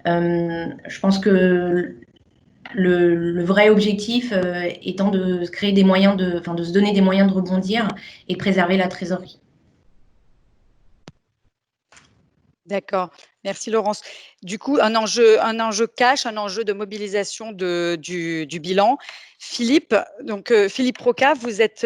Je pense que le vrai objectif étant de créer des moyens de se donner des moyens de rebondir et préserver la trésorerie. D'accord, merci Laurence. Du coup, un enjeu cash, un enjeu de mobilisation du bilan. Philippe, donc Philippe Roca, vous êtes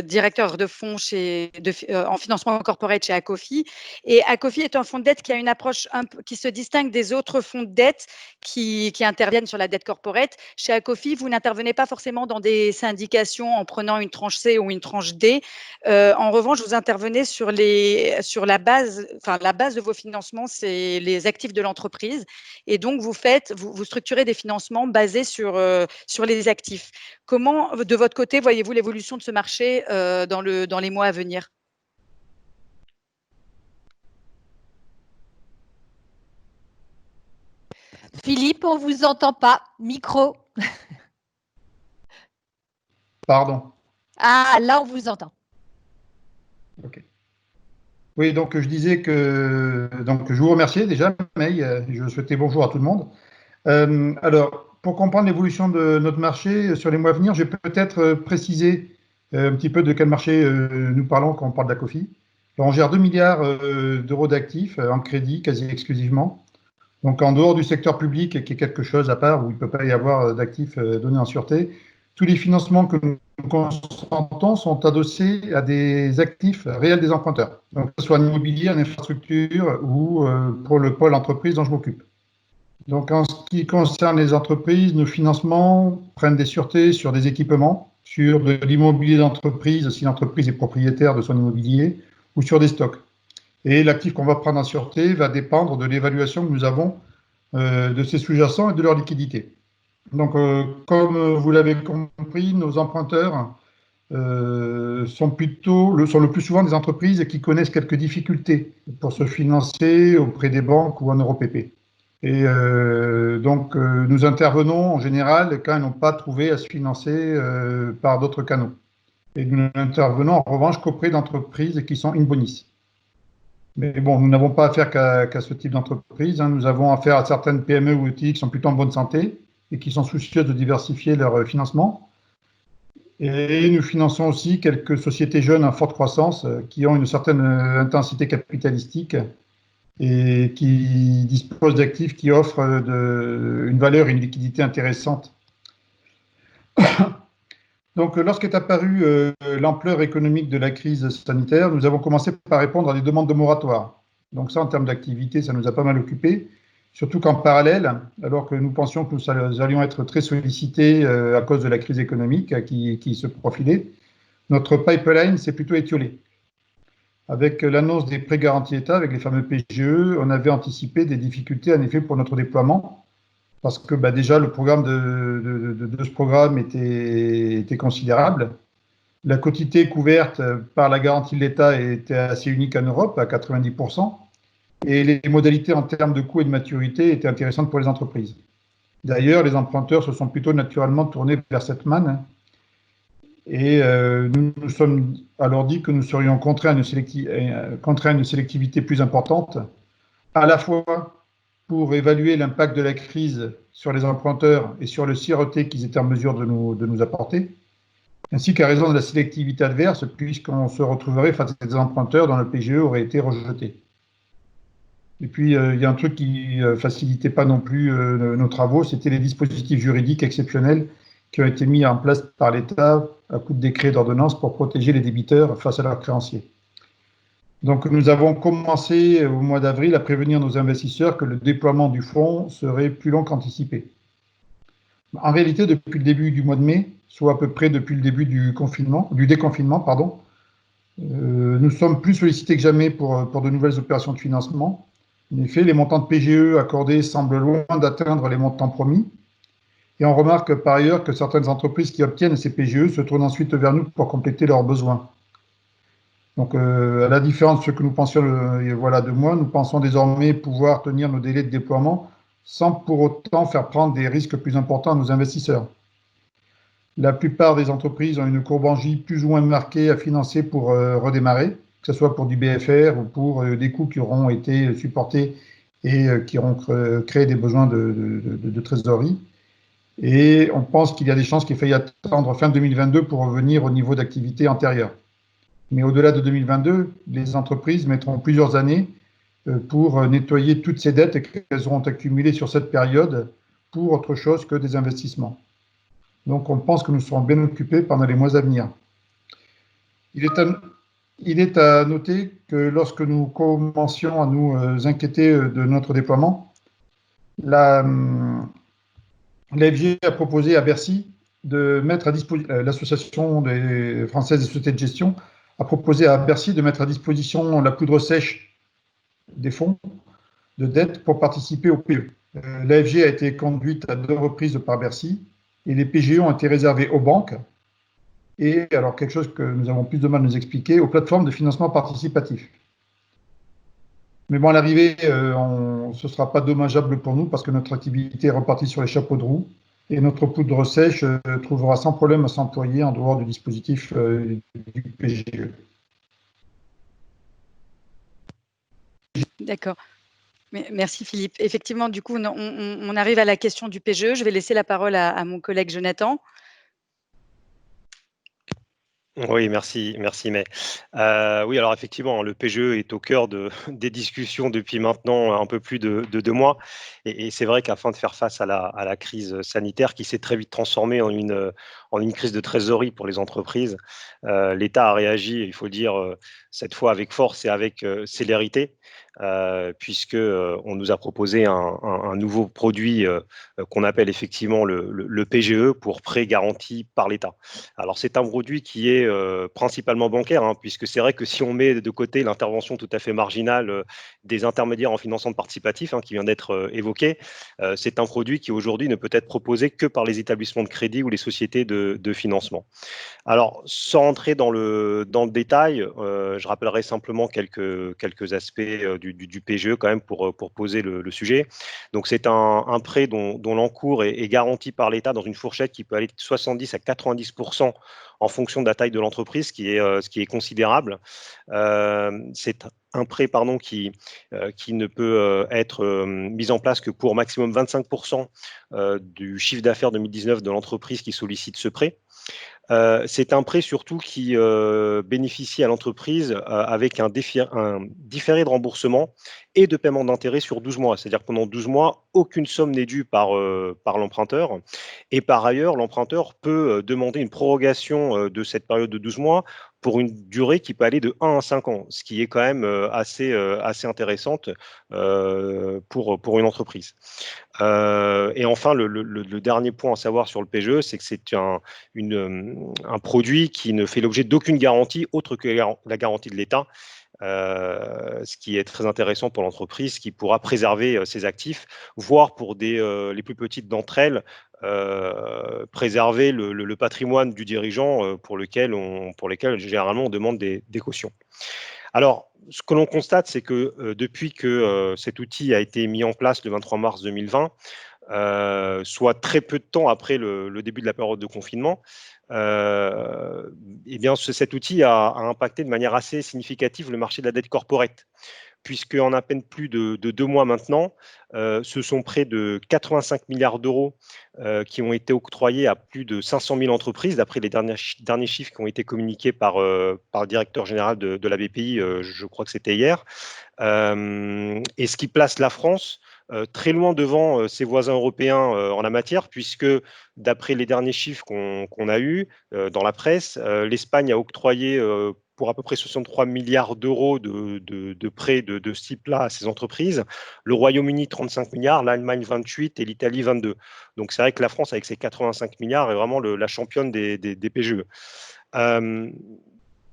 directeur de fonds en financement corporate chez Acofi. Et Acofi est un fonds de dette qui a une approche qui se distingue des autres fonds de dette qui interviennent sur la dette corporate. Chez Acofi, vous n'intervenez pas forcément dans des syndications en prenant une tranche C ou une tranche D. En revanche, vous intervenez sur la base de vos financements, c'est les actifs de l'entreprise. Et donc, vous structurez des financements basés sur les actifs. Comment, de votre côté, voyez-vous l'évolution de ce marché dans les mois à venir? Philippe, on ne vous entend pas. Micro. Pardon. Ah, là, on vous entend. Ok. Oui, donc je disais que je vous remerciais déjà, May. Je souhaitais bonjour à tout le monde. Alors, pour comprendre l'évolution de notre marché sur les mois à venir, je vais peut-être préciser un petit peu de quel marché nous parlons quand on parle d'Acofi. On gère 2 milliards d'euros d'actifs en crédit quasi exclusivement. Donc, en dehors du secteur public, qui est quelque chose à part où il ne peut pas y avoir d'actifs donnés en sûreté, tous les financements que nous consentons sont adossés à des actifs réels des emprunteurs, donc que ce soit en immobilier, en infrastructure ou pour le pôle entreprise dont je m'occupe. Donc, en ce qui concerne les entreprises, nos financements prennent des sûretés sur des équipements, sur de l'immobilier d'entreprise, si l'entreprise est propriétaire de son immobilier, ou sur des stocks. Et l'actif qu'on va prendre en sûreté va dépendre de l'évaluation que nous avons de ces sous-jacents et de leur liquidité. Donc, comme vous l'avez compris, nos emprunteurs sont le plus souvent des entreprises qui connaissent quelques difficultés pour se financer auprès des banques ou en EuroPP. Et donc, nous intervenons en général quand ils n'ont pas trouvé à se financer par d'autres canaux. Et nous n'intervenons en revanche qu'auprès d'entreprises qui sont in bonis. Mais bon, nous n'avons pas affaire qu'à ce type d'entreprise. Nous avons affaire à certaines PME ou ETI qui sont plutôt en bonne santé et qui sont soucieuses de diversifier leur financement. Et nous finançons aussi quelques sociétés jeunes en forte croissance qui ont une certaine intensité capitalistique et qui disposent d'actifs qui offrent une valeur et une liquidité intéressante. Donc, lorsqu'est apparue l'ampleur économique de la crise sanitaire, nous avons commencé par répondre à des demandes de moratoire. Donc ça, en termes d'activité, ça nous a pas mal occupés. Surtout qu'en parallèle, alors que nous pensions que nous allions être très sollicités à cause de la crise économique qui se profilait, notre pipeline s'est plutôt étiolé. Avec l'annonce des prêts garantis État, avec les fameux PGE, on avait anticipé des difficultés en effet pour notre déploiement, parce que déjà le programme de ce programme était considérable. La quotité couverte par la garantie de l'État était assez unique en Europe, à 90%, et les modalités en termes de coût et de maturité étaient intéressantes pour les entreprises. D'ailleurs, les emprunteurs se sont plutôt naturellement tournés vers cette manne, et nous nous sommes alors dit que nous serions contraints à une sélectivité plus importante, à la fois pour évaluer l'impact de la crise sur les emprunteurs et sur le sûreté qu'ils étaient en mesure de nous apporter, ainsi qu'à raison de la sélectivité adverse, puisqu'on se retrouverait face à des emprunteurs dont le PGE aurait été rejeté. Et puis, il y a un truc qui ne facilitait pas non plus nos travaux, c'était les dispositifs juridiques exceptionnels qui ont été mis en place par l'État à coup de décret d'ordonnance pour protéger les débiteurs face à leurs créanciers. Donc, nous avons commencé au mois d'avril à prévenir nos investisseurs que le déploiement du fonds serait plus long qu'anticipé. En réalité, depuis le début du mois de mai, soit à peu près depuis le début du déconfinement, nous sommes plus sollicités que jamais pour de nouvelles opérations de financement. En effet, les montants de PGE accordés semblent loin d'atteindre les montants promis. Et on remarque par ailleurs que certaines entreprises qui obtiennent ces PGE se tournent ensuite vers nous pour compléter leurs besoins. Donc, à la différence de ce que nous pensions de moi, nous pensons désormais pouvoir tenir nos délais de déploiement sans pour autant faire prendre des risques plus importants à nos investisseurs. La plupart des entreprises ont une courbe en J plus ou moins marquée à financer pour redémarrer, que ce soit pour du BFR ou pour des coûts qui auront été supportés et qui auront créé des besoins de trésorerie. Et on pense qu'il y a des chances qu'il faille attendre fin 2022 pour revenir au niveau d'activité antérieur. Mais au-delà de 2022, les entreprises mettront plusieurs années pour nettoyer toutes ces dettes qu'elles auront accumulées sur cette période pour autre chose que des investissements. Donc on pense que nous serons bien occupés pendant les mois à venir. Il est à noter que lorsque nous commencions à nous inquiéter de notre déploiement, l'AFG a proposé à Bercy de mettre à disposition, l'Association des Françaises des sociétés de gestion a proposé à Bercy de mettre à disposition la poudre sèche des fonds de dette pour participer au PGE. L'AFG a été conduite à 2 reprises par Bercy et les PGE ont été réservés aux banques et, alors quelque chose que nous avons plus de mal à nous expliquer, aux plateformes de financement participatif. Mais bon, à l'arrivée, ce ne sera pas dommageable pour nous parce que notre activité est repartie sur les chapeaux de roue et notre poudre sèche trouvera sans problème à s'employer en dehors du dispositif du PGE. D'accord. Merci Philippe. Effectivement, du coup, on arrive à la question du PGE. Je vais laisser la parole à mon collègue Jonathan. Oui, merci mais oui, alors effectivement, le PGE est au cœur des discussions depuis maintenant un peu plus de 2 mois et c'est vrai qu'afin de faire face à la crise sanitaire qui s'est très vite transformée en une crise de trésorerie pour les entreprises, l'État a réagi, il faut le dire, cette fois avec force et avec célérité, puisque on nous a proposé un nouveau produit qu'on appelle effectivement le PGE pour prêt garanti par l'État. Alors c'est un produit qui est principalement bancaire, hein, puisque c'est vrai que si on met de côté l'intervention tout à fait marginale des intermédiaires en financement participatif, hein, qui vient d'être évoqué, c'est un produit qui aujourd'hui ne peut être proposé que par les établissements de crédit ou les sociétés de financement. Alors, sans entrer dans le détail, je rappellerai simplement quelques aspects du PGE quand même pour poser le sujet. Donc, c'est un prêt dont l'encours est garanti par l'État dans une fourchette qui peut aller de 70 à 90% en fonction de la taille de l'entreprise, ce qui est considérable. C'est un prêt qui ne peut être mis en place que pour maximum 25% du chiffre d'affaires 2019 de l'entreprise qui sollicite ce prêt. C'est un prêt surtout qui bénéficie à l'entreprise avec un différé de remboursement et de paiement d'intérêt sur 12 mois. C'est-à-dire que pendant 12 mois, aucune somme n'est due par l'emprunteur. Et par ailleurs, l'emprunteur peut demander une prorogation de cette période de 12 mois pour une durée qui peut aller de 1 à 5 ans, ce qui est quand même assez intéressante pour une entreprise. Et enfin, le dernier point à savoir sur le PGE, c'est que c'est un produit qui ne fait l'objet d'aucune garantie autre que la garantie de l'État, ce qui est très intéressant pour l'entreprise qui pourra préserver ses actifs, voire pour les plus petites d'entre elles, préserver le patrimoine du dirigeant pour lesquels généralement on demande des cautions. Alors, ce que l'on constate, c'est que depuis que cet outil a été mis en place le 23 mars 2020, soit très peu de temps après le début de la période de confinement, eh bien, cet outil a impacté de manière assez significative le marché de la dette corporate, puisqu'en à peine plus de 2 mois maintenant, ce sont près de 85 milliards d'euros qui ont été octroyés à plus de 500 000 entreprises, d'après les derniers chiffres qui ont été communiqués par le directeur général de la BPI, je crois que c'était hier, et ce qui place la France très loin devant ses voisins européens en la matière, puisque d'après les derniers chiffres qu'on a eus dans la presse, l'Espagne a octroyé pour à peu près 63 milliards d'euros de prêts de ce type-là à ces entreprises, le Royaume-Uni 35 milliards, l'Allemagne 28 et l'Italie 22. Donc c'est vrai que la France, avec ses 85 milliards, est vraiment la championne des PGE.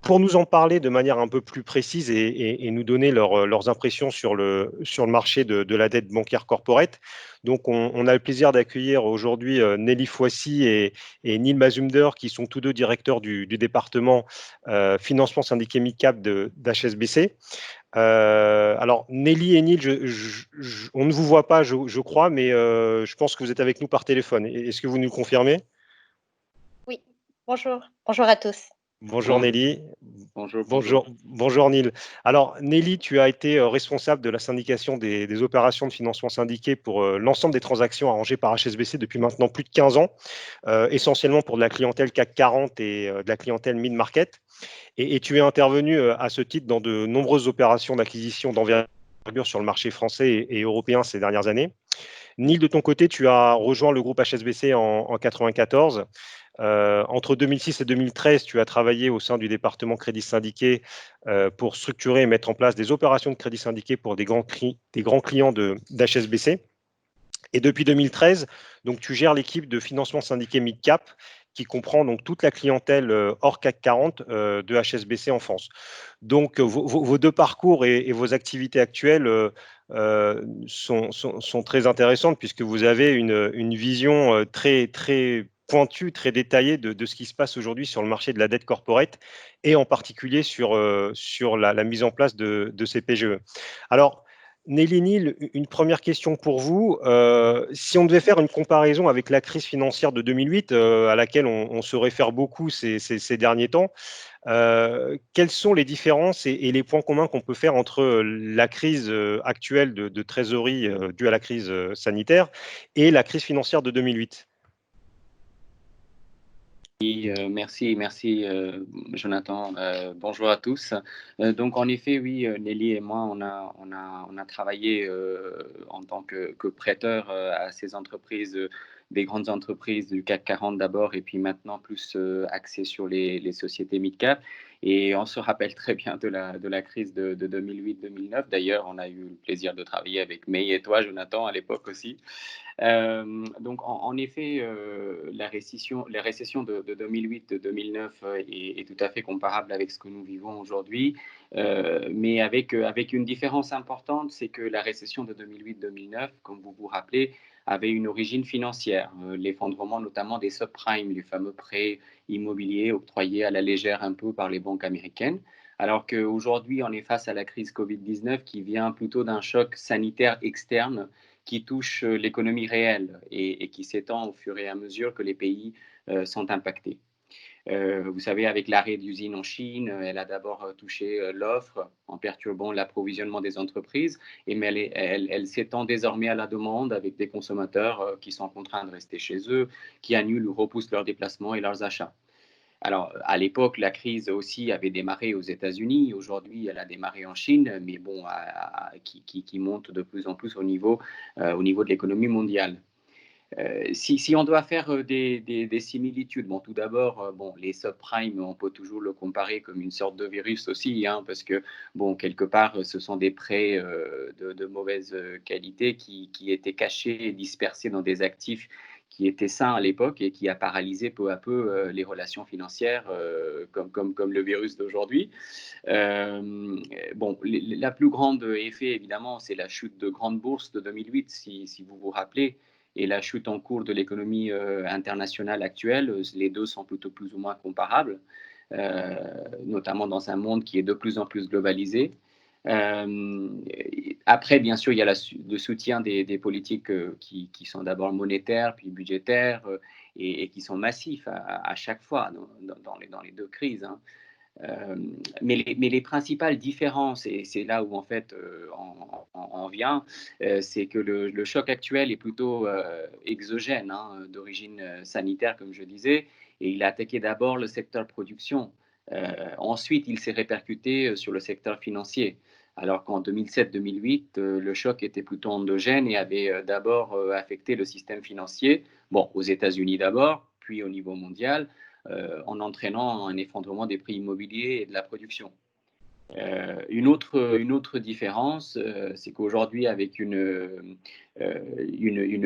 Pour nous en parler de manière un peu plus précise et nous donner leurs impressions sur le marché de la dette bancaire corporate, donc on a le plaisir d'accueillir aujourd'hui Nelly Foissy et Neil Mazumder, qui sont tous deux directeurs du département financement syndiqué mid-cap d'HSBC. Alors Nelly et Neil, on ne vous voit pas, je crois, mais je pense que vous êtes avec nous par téléphone. Est-ce que vous nous confirmez? Oui, bonjour à tous. Bonjour Nelly, Bonjour Neil. Alors Nelly, tu as été responsable de la syndication des opérations de financement syndiqué pour l'ensemble des transactions arrangées par HSBC depuis maintenant plus de 15 ans, essentiellement pour de la clientèle CAC 40 et de la clientèle mid-market. Et tu es intervenu à ce titre dans de nombreuses opérations d'acquisition d'envergure sur le marché français et européen ces dernières années. Neil, de ton côté, tu as rejoint le groupe HSBC en 1994. Entre 2006 et 2013, tu as travaillé au sein du département crédit syndiqué pour structurer et mettre en place des opérations de crédit syndiqué pour des grands clients d'HSBC. Et depuis 2013, donc, tu gères l'équipe de financement syndiqué mid-cap qui comprend donc toute la clientèle hors CAC 40 de HSBC en France. Donc, vos deux parcours et vos activités actuelles sont très intéressantes puisque vous avez une vision très pointue, très détaillée de ce qui se passe aujourd'hui sur le marché de la dette corporate et en particulier sur la mise en place de ces PGE. Alors, Nelly, Neil, une première question pour vous. Si on devait faire une comparaison avec la crise financière de 2008, à laquelle on se réfère beaucoup ces derniers temps, quelles sont les différences et les points communs qu'on peut faire entre la crise actuelle de trésorerie due à la crise sanitaire et la crise financière de 2008? Merci Jonathan. Bonjour à tous. Donc en effet, oui, Nelly et moi, on a travaillé en tant que prêteur à ces entreprises, des grandes entreprises du CAC 40 d'abord, et puis maintenant plus axé sur les sociétés mid-cap. Et on se rappelle très bien de la crise de 2008-2009. D'ailleurs, on a eu le plaisir de travailler avec May et toi, Jonathan, à l'époque aussi. Donc, en effet, la récession de 2008-2009 est tout à fait comparable avec ce que nous vivons aujourd'hui, mais avec une différence importante, c'est que la récession de 2008-2009, comme vous vous rappelez, avait une origine financière, l'effondrement notamment des subprimes, les fameux prêts immobiliers octroyés à la légère un peu par les banques américaines. Alors qu'aujourd'hui, on est face à la crise Covid-19 qui vient plutôt d'un choc sanitaire externe qui touche l'économie réelle et qui s'étend au fur et à mesure que les pays sont impactés. Vous savez, avec l'arrêt d'usines en Chine, elle a d'abord touché l'offre en perturbant l'approvisionnement des entreprises, mais elle s'étend désormais à la demande avec des consommateurs qui sont contraints de rester chez eux, qui annulent ou repoussent leurs déplacements et leurs achats. Alors, à l'époque, la crise aussi avait démarré aux États-Unis. Aujourd'hui, elle a démarré en Chine, mais bon, qui monte de plus en plus au niveau de l'économie mondiale. Si on doit faire des similitudes, bon, tout d'abord, les subprimes, on peut toujours le comparer comme une sorte de virus aussi, hein, parce que, bon, quelque part, ce sont des prêts de mauvaise qualité qui étaient cachés et dispersés dans des actifs qui était sain à l'époque et qui a paralysé peu à peu les relations financières comme le virus d'aujourd'hui. La plus grande effet, évidemment, c'est la chute de grande bourse de 2008, si vous vous rappelez, et la chute en cours de l'économie internationale actuelle. Les deux sont plutôt plus ou moins comparables, notamment dans un monde qui est de plus en plus globalisé. Après, bien sûr, il y a le soutien des politiques qui sont d'abord monétaires, puis budgétaires, et qui sont massifs à chaque fois dans les deux crises. Hein. Mais les principales différences, et c'est là où en fait on vient, c'est que le choc actuel est plutôt exogène, hein, d'origine sanitaire, comme je disais, et il a attaqué d'abord le secteur production. Ensuite, il s'est répercuté sur le secteur financier. Alors qu'en 2007-2008, le choc était plutôt endogène et avait d'abord affecté le système financier, bon, aux États-Unis d'abord, puis au niveau mondial, en entraînant un effondrement des prix immobiliers et de la production. Une autre différence, c'est qu'aujourd'hui, avec une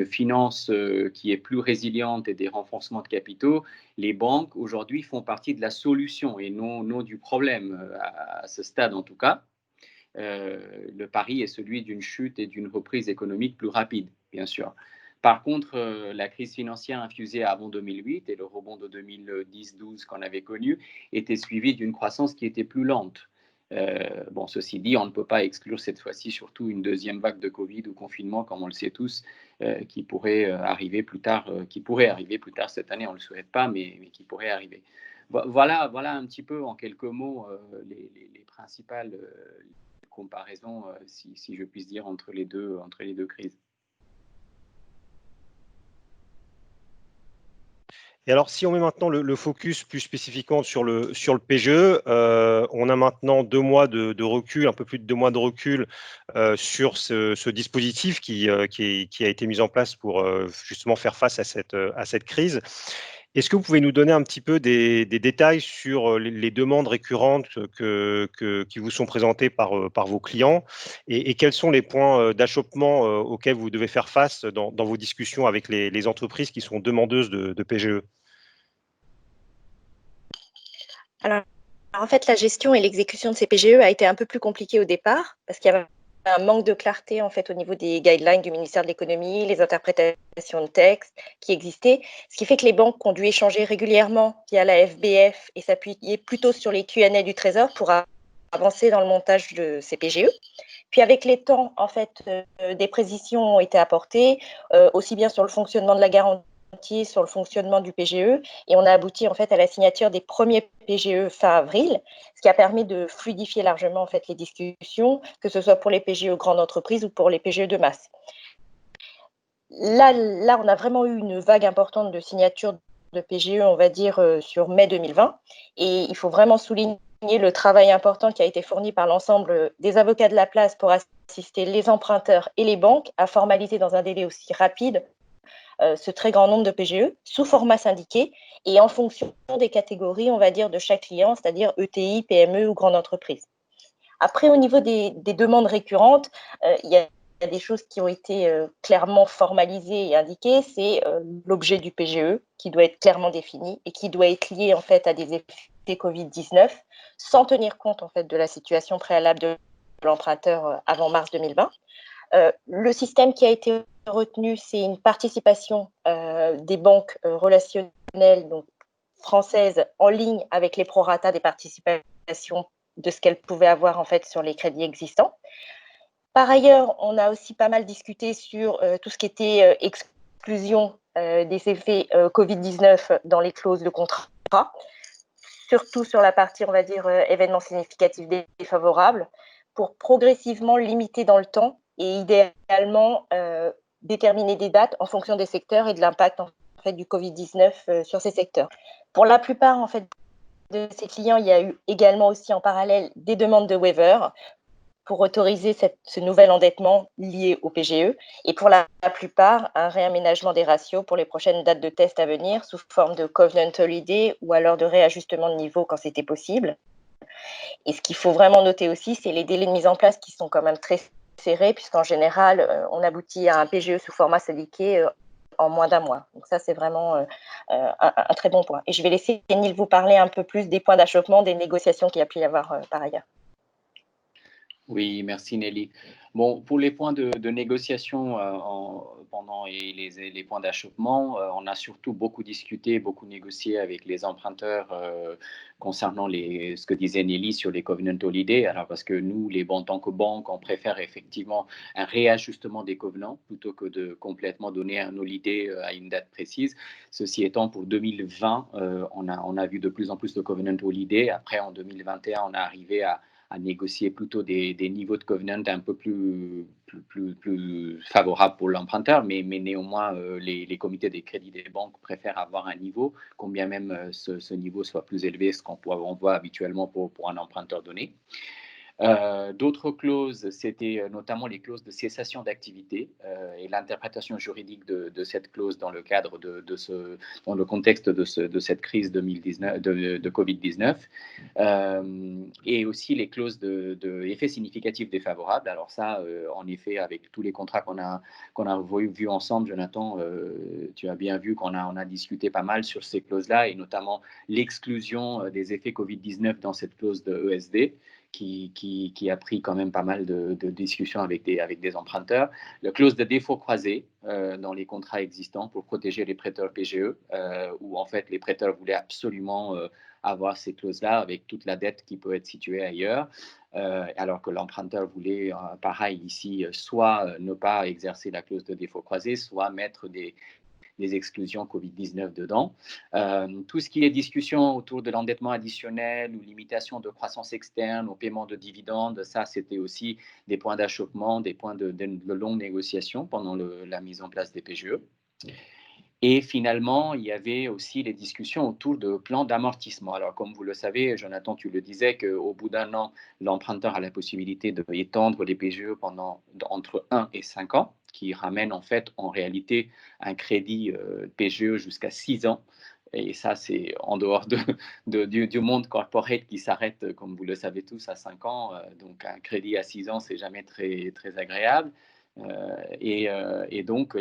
finance qui est plus résiliente et des renforcements de capitaux, les banques aujourd'hui font partie de la solution et non du problème, à ce stade en tout cas. Le pari est celui d'une chute et d'une reprise économique plus rapide, bien sûr. Par contre, la crise financière infusée avant 2008 et le rebond de 2010-12 qu'on avait connu était suivi d'une croissance qui était plus lente. Ceci dit, on ne peut pas exclure cette fois-ci surtout une deuxième vague de Covid ou confinement, comme on le sait tous, qui pourrait arriver plus tard cette année. On ne le souhaite pas, mais qui pourrait arriver. Voilà un petit peu en quelques mots les principales comparaisons, si je puis dire, entre les deux crises. Et alors, si on met maintenant le focus plus spécifiquement sur le PGE, on a maintenant 2 mois de recul, un peu plus de 2 mois de recul sur ce dispositif qui a été mis en place pour justement faire face à cette crise. Est-ce que vous pouvez nous donner un petit peu des détails sur les demandes récurrentes qui vous sont présentées par vos clients et quels sont les points d'achoppement auxquels vous devez faire face dans vos discussions avec les entreprises qui sont demandeuses de PGE? Alors, en fait, la gestion et l'exécution de ces PGE a été un peu plus compliquée au départ parce qu'il y avait un manque de clarté en fait au niveau des guidelines du ministère de l'économie, les interprétations de textes qui existaient, ce qui fait que les banques ont dû échanger régulièrement via la FBF et s'appuyer plutôt sur les Q&A du Trésor pour avancer dans le montage de ces PGE. Puis avec les temps, en fait, des précisions ont été apportées, aussi bien sur le fonctionnement de la garantie, sur le fonctionnement du PGE, et on a abouti en fait à la signature des premiers PGE fin avril, ce qui a permis de fluidifier largement en fait les discussions, que ce soit pour les PGE grandes entreprises ou pour les PGE de masse. Là, on a vraiment eu une vague importante de signatures de PGE, on va dire, sur mai 2020, et il faut vraiment souligner le travail important qui a été fourni par l'ensemble des avocats de la place pour assister les emprunteurs et les banques à formaliser dans un délai aussi rapide ce très grand nombre de PGE sous format syndiqué et en fonction des catégories, on va dire, de chaque client, c'est-à-dire ETI, PME ou grande entreprise. Après, au niveau des demandes récurrentes, il y a des choses qui ont été clairement formalisées et indiquées. C'est l'objet du PGE qui doit être clairement défini et qui doit être lié en fait à des effets Covid-19 sans tenir compte en fait de la situation préalable de l'emprunteur avant mars 2020. Le système qui a été retenu, c'est une participation des banques relationnelles donc, françaises en ligne avec les prorata des participations de ce qu'elles pouvaient avoir en fait sur les crédits existants. Par ailleurs, on a aussi pas mal discuté sur tout ce qui était exclusion des effets Covid-19 dans les clauses de contrat, surtout sur la partie, on va dire, événements significatifs défavorables, pour progressivement limiter dans le temps et idéalement déterminer des dates en fonction des secteurs et de l'impact en fait, du Covid-19 sur ces secteurs. Pour la plupart en fait, de ces clients, il y a eu également aussi en parallèle des demandes de waiver pour autoriser ce nouvel endettement lié au PGE et pour la plupart, un réaménagement des ratios pour les prochaines dates de test à venir sous forme de covenant holiday ou alors de réajustement de niveau quand c'était possible. Et ce qu'il faut vraiment noter aussi, c'est les délais de mise en place qui sont quand même très serrés puisqu'en général, on aboutit à un PGE sous format syndiqué en moins d'un mois. Donc ça, c'est vraiment un très bon point. Et je vais laisser Neil vous parler un peu plus des points d'achoppement, des négociations qu'il y a pu y avoir par ailleurs. Oui, merci Nelly. Bon, pour les points de négociation pendant les points d'achoppement, on a surtout beaucoup discuté, beaucoup négocié avec les emprunteurs concernant ce que disait Nelly sur les covenant holiday. Alors parce que nous, en tant que banque, on préfère effectivement un réajustement des covenants plutôt que de complètement donner un holiday à une date précise. Ceci étant, pour 2020, on a vu de plus en plus de covenant holiday. Après, en 2021, on est arrivé à négocier plutôt des niveaux de covenant un peu plus favorables pour l'emprunteur, mais néanmoins, les comités des crédits des banques préfèrent avoir un niveau, combien même ce niveau soit plus élevé, ce qu'on voit habituellement pour un emprunteur donné. D'autres clauses, c'était notamment les clauses de cessation d'activité et l'interprétation juridique de cette clause dans le cadre dans le contexte de cette crise de Covid-19 et aussi les clauses de effets significatifs défavorables. Alors ça, en effet, avec tous les contrats qu'on a vus ensemble, Jonathan, tu as bien vu qu'on a discuté pas mal sur ces clauses-là et notamment l'exclusion des effets Covid-19 dans cette clause de ESD. Qui a pris quand même pas mal de discussions avec des emprunteurs. La clause de défaut croisé dans les contrats existants pour protéger les prêteurs PGE, où en fait les prêteurs voulaient absolument avoir ces clauses-là avec toute la dette qui peut être située ailleurs, alors que l'emprunteur voulait, pareil ici, soit ne pas exercer la clause de défaut croisé, soit mettre des des exclusions Covid-19 dedans. Tout ce qui est discussion autour de l'endettement additionnel ou limitation de croissance externe au paiement de dividendes, ça, c'était aussi des points d'achoppement, des points de longues négociations pendant la mise en place des PGE. Et finalement, il y avait aussi les discussions autour de plans d'amortissement. Alors, comme vous le savez, Jonathan, tu le disais, qu'au bout d'un an, l'emprunteur a la possibilité d'étendre les PGE entre 1 et 5 ans, qui ramène en fait, en réalité, un crédit PGE jusqu'à 6 ans. Et ça, c'est en dehors du monde corporate qui s'arrête, comme vous le savez tous, à 5 ans. Donc, un crédit à 6 ans, c'est jamais très, très agréable. Et donc,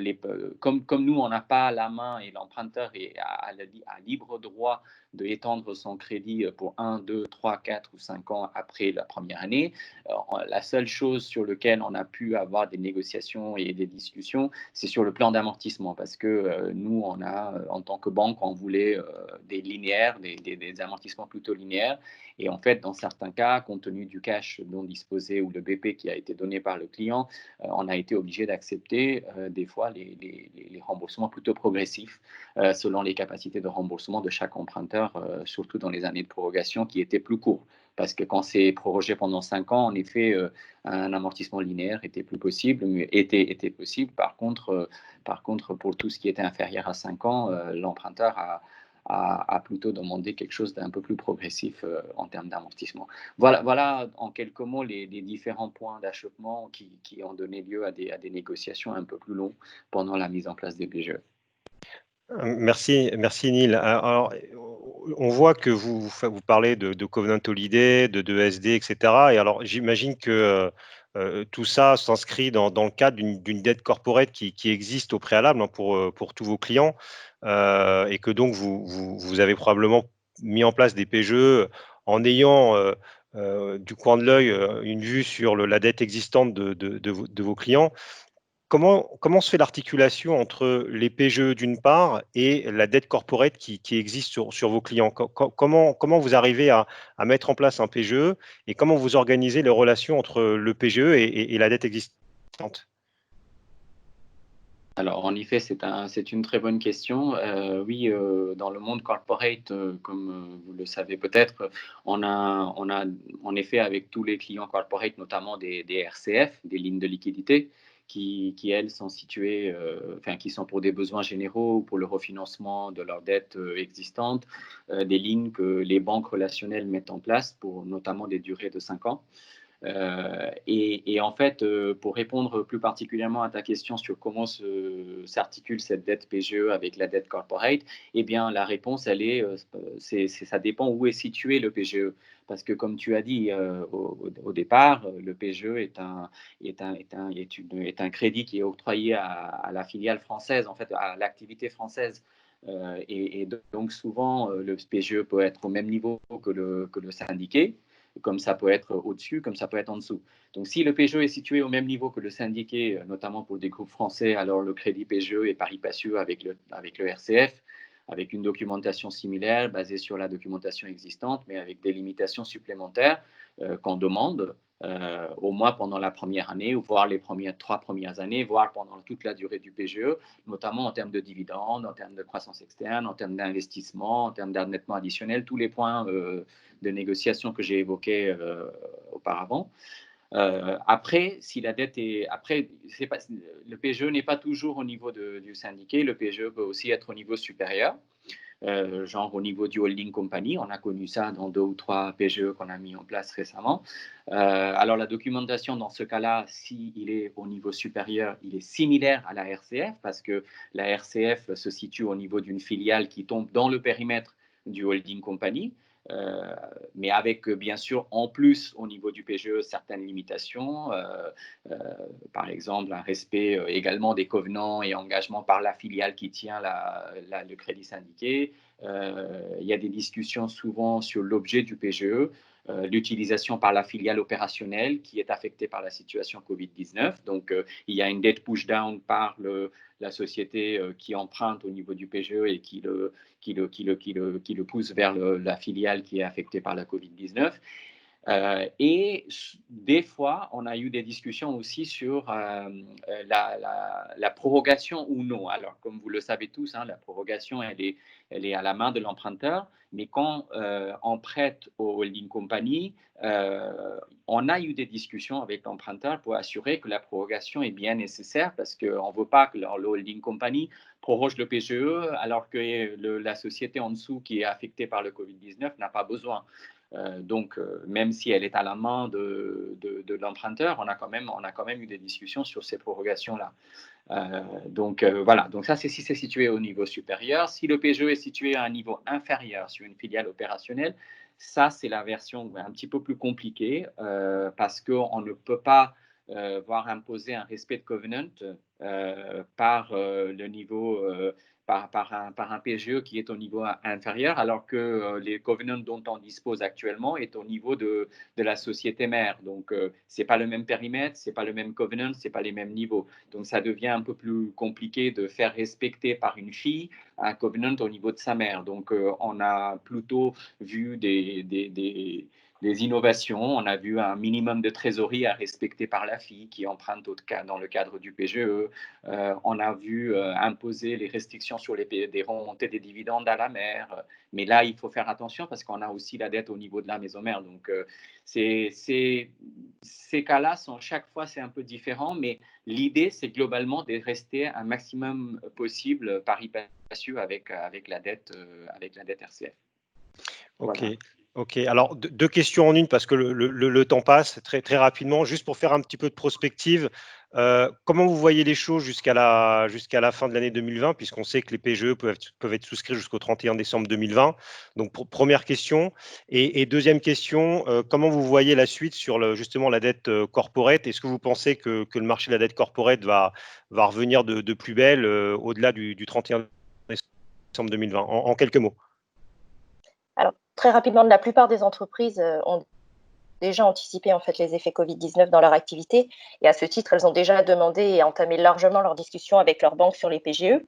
comme nous, on n'a pas la main et l'emprunteur a libre droit d'étendre son crédit pour 1, 2, 3, 4 ou 5 ans après la première année, la seule chose sur laquelle on a pu avoir des négociations et des discussions, c'est sur le plan d'amortissement, parce que nous, en tant que banque, on voulait des linéaires, des amortissements plutôt linéaires. Et en fait, dans certains cas, compte tenu du cash dont disposait ou le BP qui a été donné par le client, on a été obligé d'accepter des fois les remboursements plutôt progressifs selon les capacités de remboursement de chaque emprunteur, surtout dans les années de prorogation qui étaient plus courtes. Parce que quand c'est prorogé pendant 5 ans, en effet, un amortissement linéaire était plus possible, mais était possible. Par contre, pour tout ce qui était inférieur à 5 ans, l'emprunteur a plutôt demandé quelque chose d'un peu plus progressif en termes d'amortissement. Voilà en quelques mots les différents points d'achoppement qui ont donné lieu à des négociations un peu plus longues pendant la mise en place des PGE. Merci Neil. Alors, on voit que vous parlez de Covenant Holiday, de SD, etc. Et alors, j'imagine que tout ça s'inscrit dans le cadre d'une dette corporate qui existe au préalable pour tous vos clients, et que donc vous avez probablement mis en place des PGE en ayant du coin de l'œil une vue sur la dette existante de vos clients. Comment se fait l'articulation entre les PGE d'une part et la dette corporate qui existe sur vos clients? Comment vous arrivez à mettre en place un PGE et comment vous organisez les relations entre le PGE et la dette existante? Alors, en effet, c'est une très bonne question. Oui, dans le monde corporate, comme vous le savez peut-être, on a en effet avec tous les clients corporate, notamment des RCF, des lignes de liquidité, qui elles, sont situées, qui sont pour des besoins généraux ou pour le refinancement de leurs dettes existantes, des lignes que les banques relationnelles mettent en place pour notamment des durées de 5 ans. Et en fait, pour répondre plus particulièrement à ta question sur comment s'articule cette dette PGE avec la dette corporate, eh bien, la réponse, ça dépend où est situé le PGE. Parce que, comme tu as dit au départ, le PGE est un crédit qui est octroyé à la filiale française, en fait, à l'activité française. Et donc, souvent, le PGE peut être au même niveau que le syndiqué, comme ça peut être au-dessus, comme ça peut être en dessous. Donc, si le PGE est situé au même niveau que le syndiqué, notamment pour des groupes français, alors le crédit PGE est pari passu avec le RCF, avec une documentation similaire basée sur la documentation existante, mais avec des limitations supplémentaires qu'on demande au moins pendant la première année, ou voire les 3 premières années, voire pendant toute la durée du PGE, notamment en termes de dividendes, en termes de croissance externe, en termes d'investissement, en termes d'endettement additionnel, tous les points de négociation que j'ai évoqués auparavant. Après, si la dette le PGE n'est pas toujours au niveau du syndiqué, le PGE peut aussi être au niveau supérieur. Genre au niveau du holding company. On a connu ça dans 2 ou 3 PGE qu'on a mis en place récemment. Alors la documentation dans ce cas-là, s'il est au niveau supérieur, il est similaire à la RCF parce que la RCF se situe au niveau d'une filiale qui tombe dans le périmètre du holding company. Mais avec bien sûr en plus au niveau du PGE certaines limitations, par exemple un respect également des covenants et engagements par la filiale qui tient le crédit syndiqué. Il y a des discussions souvent sur l'objet du PGE, l'utilisation par la filiale opérationnelle qui est affectée par la situation Covid-19. Donc il y a une dette push-down par la société qui emprunte au niveau du PGE et qui le pousse vers la filiale qui est affectée par la Covid-19. Et des fois, on a eu des discussions aussi sur la prorogation ou non. Alors, comme vous le savez tous, la prorogation, elle est à la main de l'emprunteur. Mais quand on prête aux holding companies, on a eu des discussions avec l'emprunteur pour assurer que la prorogation est bien nécessaire parce qu'on ne veut pas que le holding company proroge le PGE alors que la société en dessous qui est affectée par le Covid-19 n'a pas besoin. Donc, même si elle est à la main de l'emprunteur, on a quand même eu des discussions sur ces prorogations-là. Voilà, donc ça, c'est si c'est situé au niveau supérieur. Si le PGE est situé à un niveau inférieur sur une filiale opérationnelle, ça, c'est la version un petit peu plus compliquée parce qu'on ne peut pas voir imposer un respect de covenant par le niveau par un PGE qui est au niveau inférieur, alors que les covenants dont on dispose actuellement est au niveau de la société mère. Donc, ce n'est pas le même périmètre, ce n'est pas le même covenant, ce n'est pas les mêmes niveaux. Donc, ça devient un peu plus compliqué de faire respecter par une fille un covenant au niveau de sa mère. Donc, on a plutôt vu des innovations. On a vu un minimum de trésorerie à respecter par la fille qui emprunte dans le cadre du PGE. On a vu imposer les restrictions sur des remontées des dividendes à la mère. Mais là, il faut faire attention parce qu'on a aussi la dette au niveau de la maison mère. Donc, ces cas-là, chaque fois, c'est un peu différent. Mais l'idée, c'est globalement de rester un maximum possible pari passu avec la dette RCF. Ok. Voilà. Ok, alors deux questions en une parce que le temps passe très, très rapidement. Juste pour faire un petit peu de prospective, comment vous voyez les choses jusqu'à la fin de l'année 2020, puisqu'on sait que les PGE peuvent être souscrits jusqu'au 31 décembre 2020. Donc, première question. Et deuxième question, comment vous voyez la suite sur justement la dette corporate? Est-ce que vous pensez que le marché de la dette corporate va revenir de plus belle au-delà du 31 décembre 2020? En quelques mots. Alors, très rapidement, la plupart des entreprises ont déjà anticipé en fait les effets Covid-19 dans leur activité et à ce titre, elles ont déjà demandé et entamé largement leurs discussions avec leurs banques sur les PGE.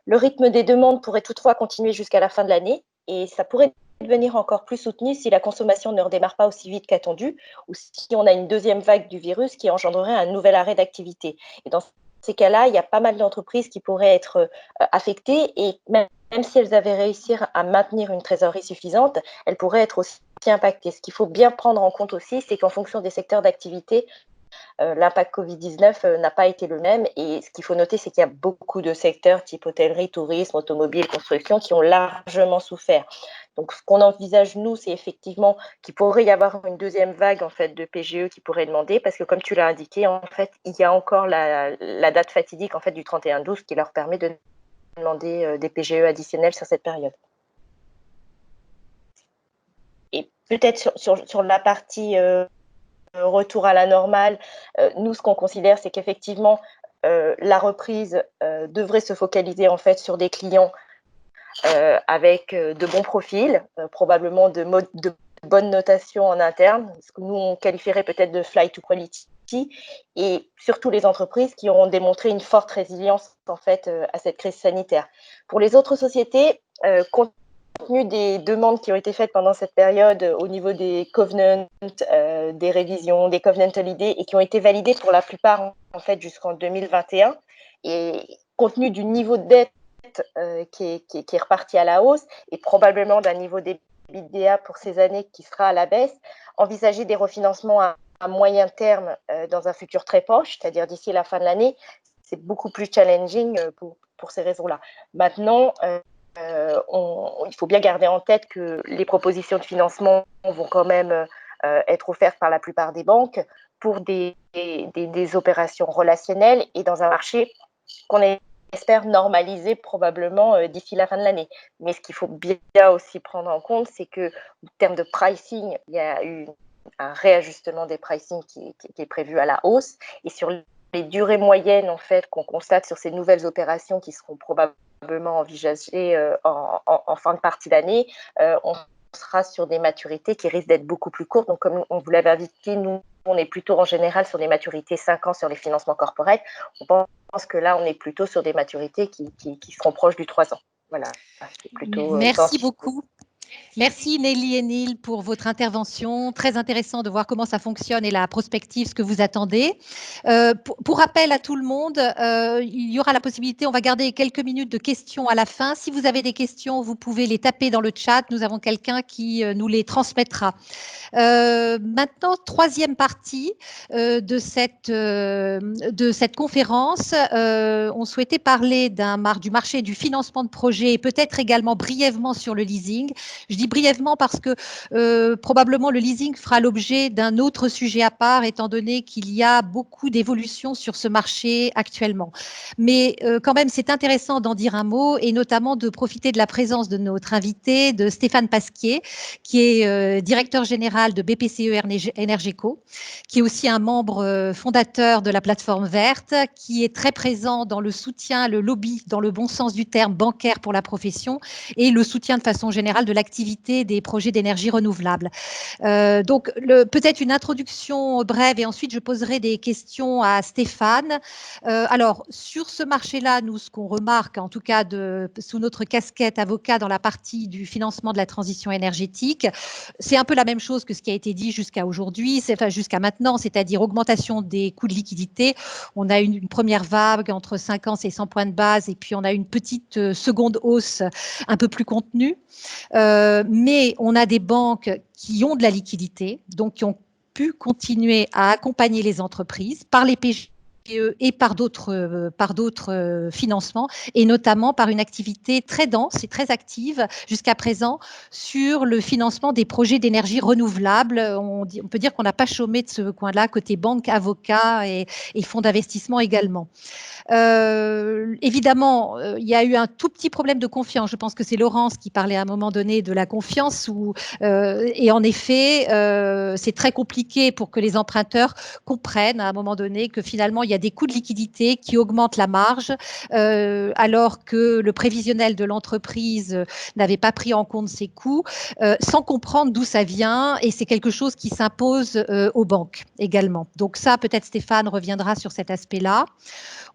Le rythme des demandes pourrait toutefois continuer jusqu'à la fin de l'année et ça pourrait devenir encore plus soutenu si la consommation ne redémarre pas aussi vite qu'attendu ou si on a une deuxième vague du virus qui engendrerait un nouvel arrêt d'activité. Et dans ces cas-là, il y a pas mal d'entreprises qui pourraient être affectées et même si elles avaient réussi à maintenir une trésorerie suffisante, elles pourraient être aussi impactées. Ce qu'il faut bien prendre en compte aussi, c'est qu'en fonction des secteurs d'activité, l'impact Covid-19 n'a pas été le même. Et ce qu'il faut noter, c'est qu'il y a beaucoup de secteurs type hôtellerie, tourisme, automobile, construction qui ont largement souffert. Donc, ce qu'on envisage, nous, c'est effectivement qu'il pourrait y avoir une deuxième vague en fait, de PGE qui pourrait demander, parce que comme tu l'as indiqué, en fait, il y a encore la date fatidique en fait, du 31-12 qui leur permet de demander des PGE additionnels sur cette période. Et peut-être sur la partie retour à la normale, nous, ce qu'on considère, c'est qu'effectivement, la reprise devrait se focaliser en fait sur des clients avec de bons profils, probablement de bonnes notations en interne, ce que nous, on qualifierait peut-être de flight to quality, et surtout les entreprises qui auront démontré une forte résilience en fait, à cette crise sanitaire. Pour les autres sociétés, compte tenu des demandes qui ont été faites pendant cette période au niveau des covenants, des révisions, des covenant holiday et qui ont été validées pour la plupart en fait jusqu'en 2021, et compte tenu du niveau de dette qui est reparti à la hausse et probablement d'un niveau d'EBITDA pour ces années qui sera à la baisse, envisager des refinancements à moyen terme dans un futur très proche, c'est-à-dire d'ici la fin de l'année, c'est beaucoup plus challenging pour ces raisons-là. Maintenant, il faut bien garder en tête que les propositions de financement vont quand même être offertes par la plupart des banques pour des opérations relationnelles et dans un marché qu'on espère normaliser probablement d'ici la fin de l'année. Mais ce qu'il faut bien aussi prendre en compte, c'est que en termes de pricing, il y a eu un réajustement des pricing qui est prévu à la hausse. Et sur les durées moyennes en fait, qu'on constate sur ces nouvelles opérations qui seront probablement envisagées en fin de partie d'année, on sera sur des maturités qui risquent d'être beaucoup plus courtes. Donc, comme on vous l'avait indiqué, nous, on est plutôt en général sur des maturités 5 ans sur les financements corporate. On pense que là, on est plutôt sur des maturités qui seront proches du 3 ans. Voilà, c'est plutôt Merci beaucoup. Merci Nelly et Neil pour votre intervention. Très intéressant de voir comment ça fonctionne et la prospective, ce que vous attendez. Pour rappel à tout le monde, il y aura la possibilité, on va garder quelques minutes de questions à la fin. Si vous avez des questions, vous pouvez les taper dans le chat. Nous avons quelqu'un qui nous les transmettra. Maintenant, troisième partie de cette conférence. On souhaitait parler du marché du financement de projets et peut-être également brièvement sur le leasing. Je dis brièvement parce que probablement le leasing fera l'objet d'un autre sujet à part, étant donné qu'il y a beaucoup d'évolutions sur ce marché actuellement. Mais quand même, c'est intéressant d'en dire un mot et notamment de profiter de la présence de notre invité, de Stéphane Pasquier, qui est directeur général de BPCE Energeco, qui est aussi un membre fondateur de la plateforme verte, qui est très présent dans le soutien, le lobby, dans le bon sens du terme, bancaire pour la profession et le soutien de façon générale de l'activité des projets d'énergie renouvelable. Donc, peut-être une introduction brève et ensuite je poserai des questions à Stéphane. Alors, sur ce marché-là, nous, ce qu'on remarque, en tout cas sous notre casquette avocat dans la partie du financement de la transition énergétique, c'est un peu la même chose que ce qui a été dit jusqu'à aujourd'hui, enfin jusqu'à maintenant, c'est-à-dire augmentation des coûts de liquidité. On a une première vague entre 50 et 100 points de base et puis on a une petite seconde hausse un peu plus contenue. Mais on a des banques qui ont de la liquidité, donc qui ont pu continuer à accompagner les entreprises par les PGE et par d'autres financements, et notamment par une activité très dense et très active jusqu'à présent sur le financement des projets d'énergie renouvelable. On peut dire qu'on n'a pas chômé de ce coin-là, côté banque, avocats et fonds d'investissement également. Évidemment, il y a eu un tout petit problème de confiance. Je pense que c'est Laurence qui parlait à un moment donné de la confiance. Et en effet, c'est très compliqué pour que les emprunteurs comprennent à un moment donné que finalement, il y a des coûts de liquidité qui augmentent la marge, alors que le prévisionnel de l'entreprise n'avait pas pris en compte ces coûts, sans comprendre d'où ça vient. Et c'est quelque chose qui s'impose aux banques également. Donc ça, peut-être Stéphane reviendra sur cet aspect-là.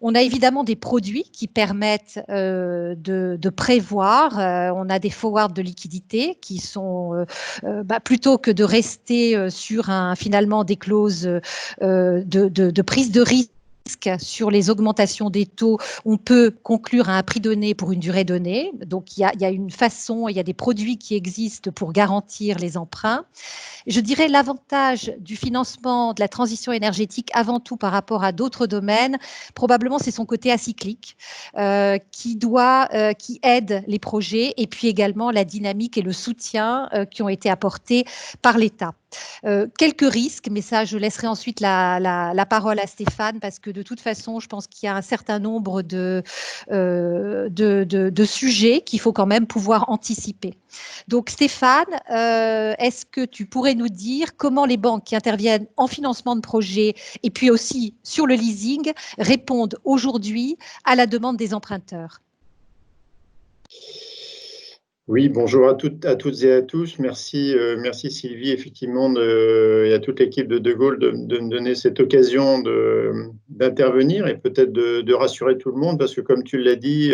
On a évidemment des produits qui permettent de prévoir. On a des forwards de liquidité qui sont, plutôt que de rester sur finalement des clauses de prise de risque sur les augmentations des taux, on peut conclure à un prix donné pour une durée donnée. Donc, il y a une façon, il y a des produits qui existent pour garantir les emprunts. Je dirais l'avantage du financement de la transition énergétique, avant tout par rapport à d'autres domaines, probablement c'est son côté acyclique qui aide les projets, et puis également la dynamique et le soutien qui ont été apportés par l'État. Quelques risques, mais ça, je laisserai ensuite la parole à Stéphane, parce que de toute façon, je pense qu'il y a un certain nombre de sujets qu'il faut quand même pouvoir anticiper. Donc Stéphane, est-ce que tu pourrais nous dire comment les banques qui interviennent en financement de projets et puis aussi sur le leasing répondent aujourd'hui à la demande des emprunteurs? Oui, bonjour à toutes et à tous. Merci Sylvie, effectivement, et à toute l'équipe de Gaulle de me donner cette occasion d'intervenir et peut-être de rassurer tout le monde, parce que comme tu l'as dit,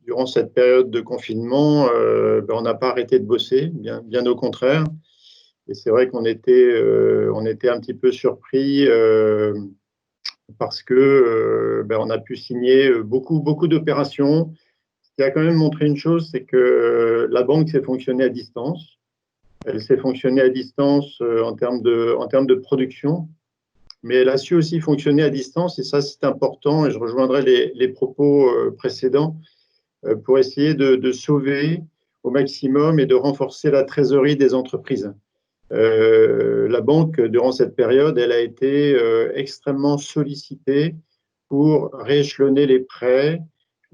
durant cette période de confinement, on n'a pas arrêté de bosser, bien au contraire. Et c'est vrai qu'on était un petit peu surpris parce que on a pu signer beaucoup d'opérations. Ce qui a quand même montré une chose, c'est que la banque sait fonctionner à distance. Elle sait fonctionner à distance en termes de production, mais elle a su aussi fonctionner à distance, et ça c'est important, et je rejoindrai les propos précédents, pour essayer de sauver au maximum et de renforcer la trésorerie des entreprises. La banque, durant cette période, elle a été extrêmement sollicitée pour rééchelonner les prêts,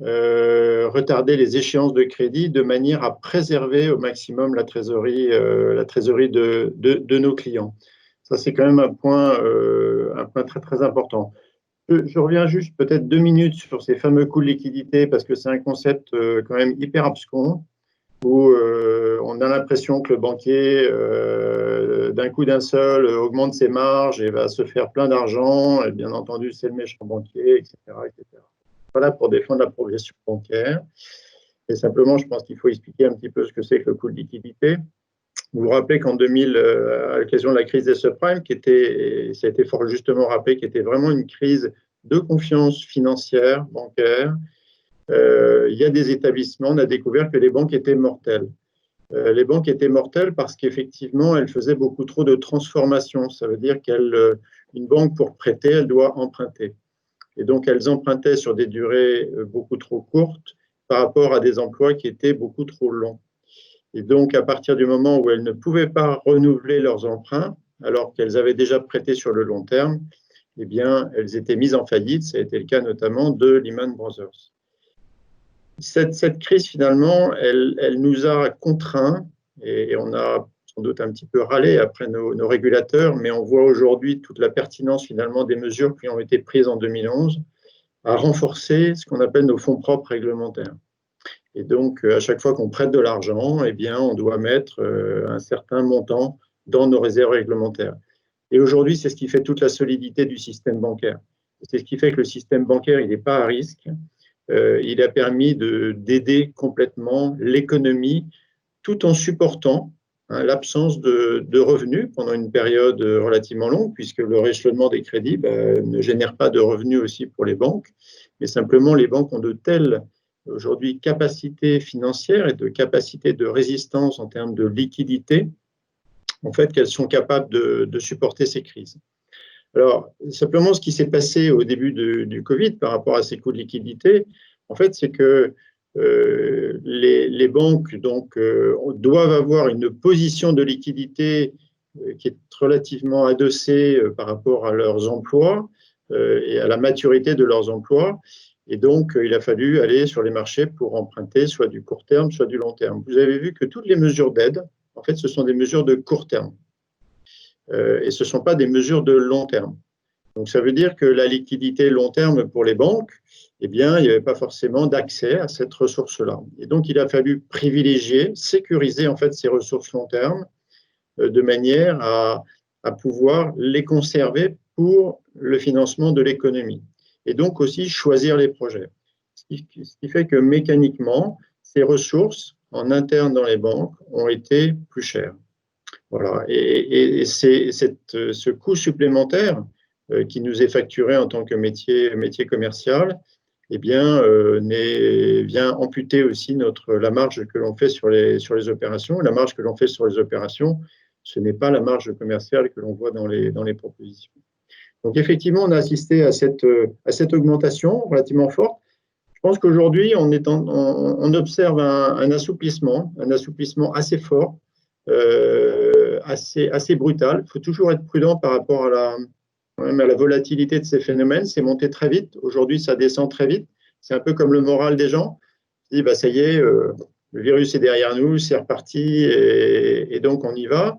retarder les échéances de crédit de manière à préserver au maximum la trésorerie de nos clients. Ça, c'est quand même un point très, très important. Je reviens juste peut-être 2 minutes sur ces fameux coûts de liquidité, parce que c'est un concept quand même hyper abscon, où on a l'impression que le banquier, d'un coup d'un seul, augmente ses marges et va se faire plein d'argent. Et bien entendu, c'est le méchant banquier, etc., etc. Voilà, pour défendre la progression bancaire. Et simplement, je pense qu'il faut expliquer un petit peu ce que c'est que le coût de liquidité. Vous vous rappelez qu'en 2000, à l'occasion de la crise des subprimes, ça a été fort justement rappelé, qui était vraiment une crise de confiance financière, bancaire, il y a des établissements, on a découvert que les banques étaient mortelles. Les banques étaient mortelles parce qu'effectivement, elles faisaient beaucoup trop de transformations. Ça veut dire qu'une banque, pour prêter, elle doit emprunter. Et donc, elles empruntaient sur des durées beaucoup trop courtes par rapport à des emplois qui étaient beaucoup trop longs. Et donc, à partir du moment où elles ne pouvaient pas renouveler leurs emprunts, alors qu'elles avaient déjà prêté sur le long terme, eh bien, elles étaient mises en faillite. Ça a été le cas notamment de Lehman Brothers. Cette crise, finalement, elle nous a contraints, et on a sans doute un petit peu râlé après nos régulateurs, mais on voit aujourd'hui toute la pertinence, finalement, des mesures qui ont été prises en 2011 à renforcer ce qu'on appelle nos fonds propres réglementaires. Et donc, à chaque fois qu'on prête de l'argent, eh bien, on doit mettre un certain montant dans nos réserves réglementaires. Et aujourd'hui, c'est ce qui fait toute la solidité du système bancaire. C'est ce qui fait que le système bancaire, il n'est pas à risque. Il a permis d'aider complètement l'économie tout en supportant l'absence de revenus pendant une période relativement longue, puisque le rééchelonnement des crédits ne génère pas de revenus aussi pour les banques, mais simplement les banques ont de telles aujourd'hui capacités financières et de capacités de résistance en termes de liquidité, en fait, qu'elles sont capables de supporter ces crises. Alors, simplement, ce qui s'est passé au début du Covid par rapport à ces coûts de liquidité, en fait, c'est que les banques donc, doivent avoir une position de liquidité qui est relativement adossée par rapport à leurs emplois et à la maturité de leurs emplois. Et donc, il a fallu aller sur les marchés pour emprunter soit du court terme, soit du long terme. Vous avez vu que toutes les mesures d'aide, en fait, ce sont des mesures de court terme. Et ce ne sont pas des mesures de long terme. Donc, ça veut dire que la liquidité long terme pour les banques, eh bien, il n'y avait pas forcément d'accès à cette ressource-là. Et donc, il a fallu privilégier, sécuriser en fait ces ressources long terme de manière à pouvoir les conserver pour le financement de l'économie. Et donc aussi choisir les projets. Ce qui fait que mécaniquement, ces ressources en interne dans les banques ont été plus chères. Voilà. Et c'est ce coût supplémentaire qui nous est facturé en tant que métier commercial, eh bien, vient amputer aussi la marge que l'on fait sur les opérations. La marge que l'on fait sur les opérations, ce n'est pas la marge commerciale que l'on voit dans les propositions. Donc, effectivement, on a assisté à cette augmentation relativement forte. Je pense qu'aujourd'hui, on observe un assouplissement assez fort, assez brutal. Il faut toujours être prudent par rapport à la volatilité de ces phénomènes. C'est monté très vite. Aujourd'hui, ça descend très vite. C'est un peu comme le moral des gens. On dit, ça y est, le virus est derrière nous, c'est reparti, et donc on y va.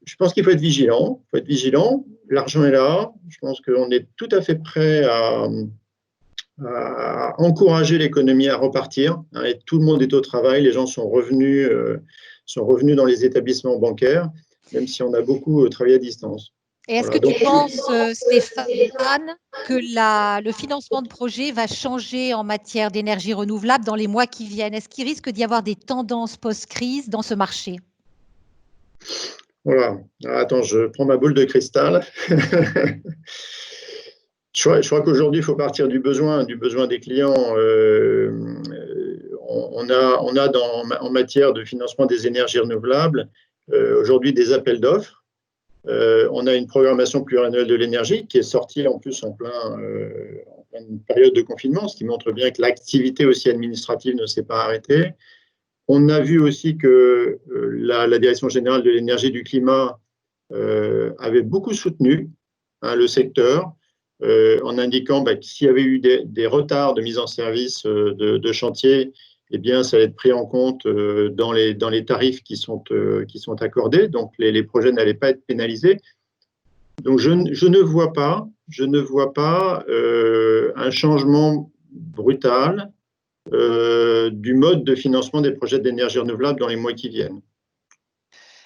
Je pense qu'il faut être vigilant. L'argent est là. Je pense qu'on est tout à fait prêt à encourager l'économie à repartir. Et tout le monde est au travail. Les gens sont revenus dans les établissements bancaires, même si on a beaucoup travaillé à distance. Et est-ce que tu penses, Stéphane, que le financement de projets va changer en matière d'énergie renouvelable dans les mois qui viennent? Est-ce qu'il risque d'y avoir des tendances post-crise dans ce marché? Voilà. Attends, je prends ma boule de cristal. Je crois qu'aujourd'hui, il faut partir du besoin des clients. On a en matière de financement des énergies renouvelables aujourd'hui des appels d'offres. On a une programmation pluriannuelle de l'énergie qui est sortie en plus en pleine période de confinement, ce qui montre bien que l'activité aussi administrative ne s'est pas arrêtée. On a vu aussi que la Direction générale de l'énergie et du climat avait beaucoup soutenu le secteur en indiquant que s'il y avait eu des retards de mise en service de chantier, eh bien, ça allait être pris en compte dans les tarifs qui sont accordés. Donc, les projets n'allaient pas être pénalisés. Donc, je ne vois pas un changement brutal du mode de financement des projets d'énergie renouvelable dans les mois qui viennent.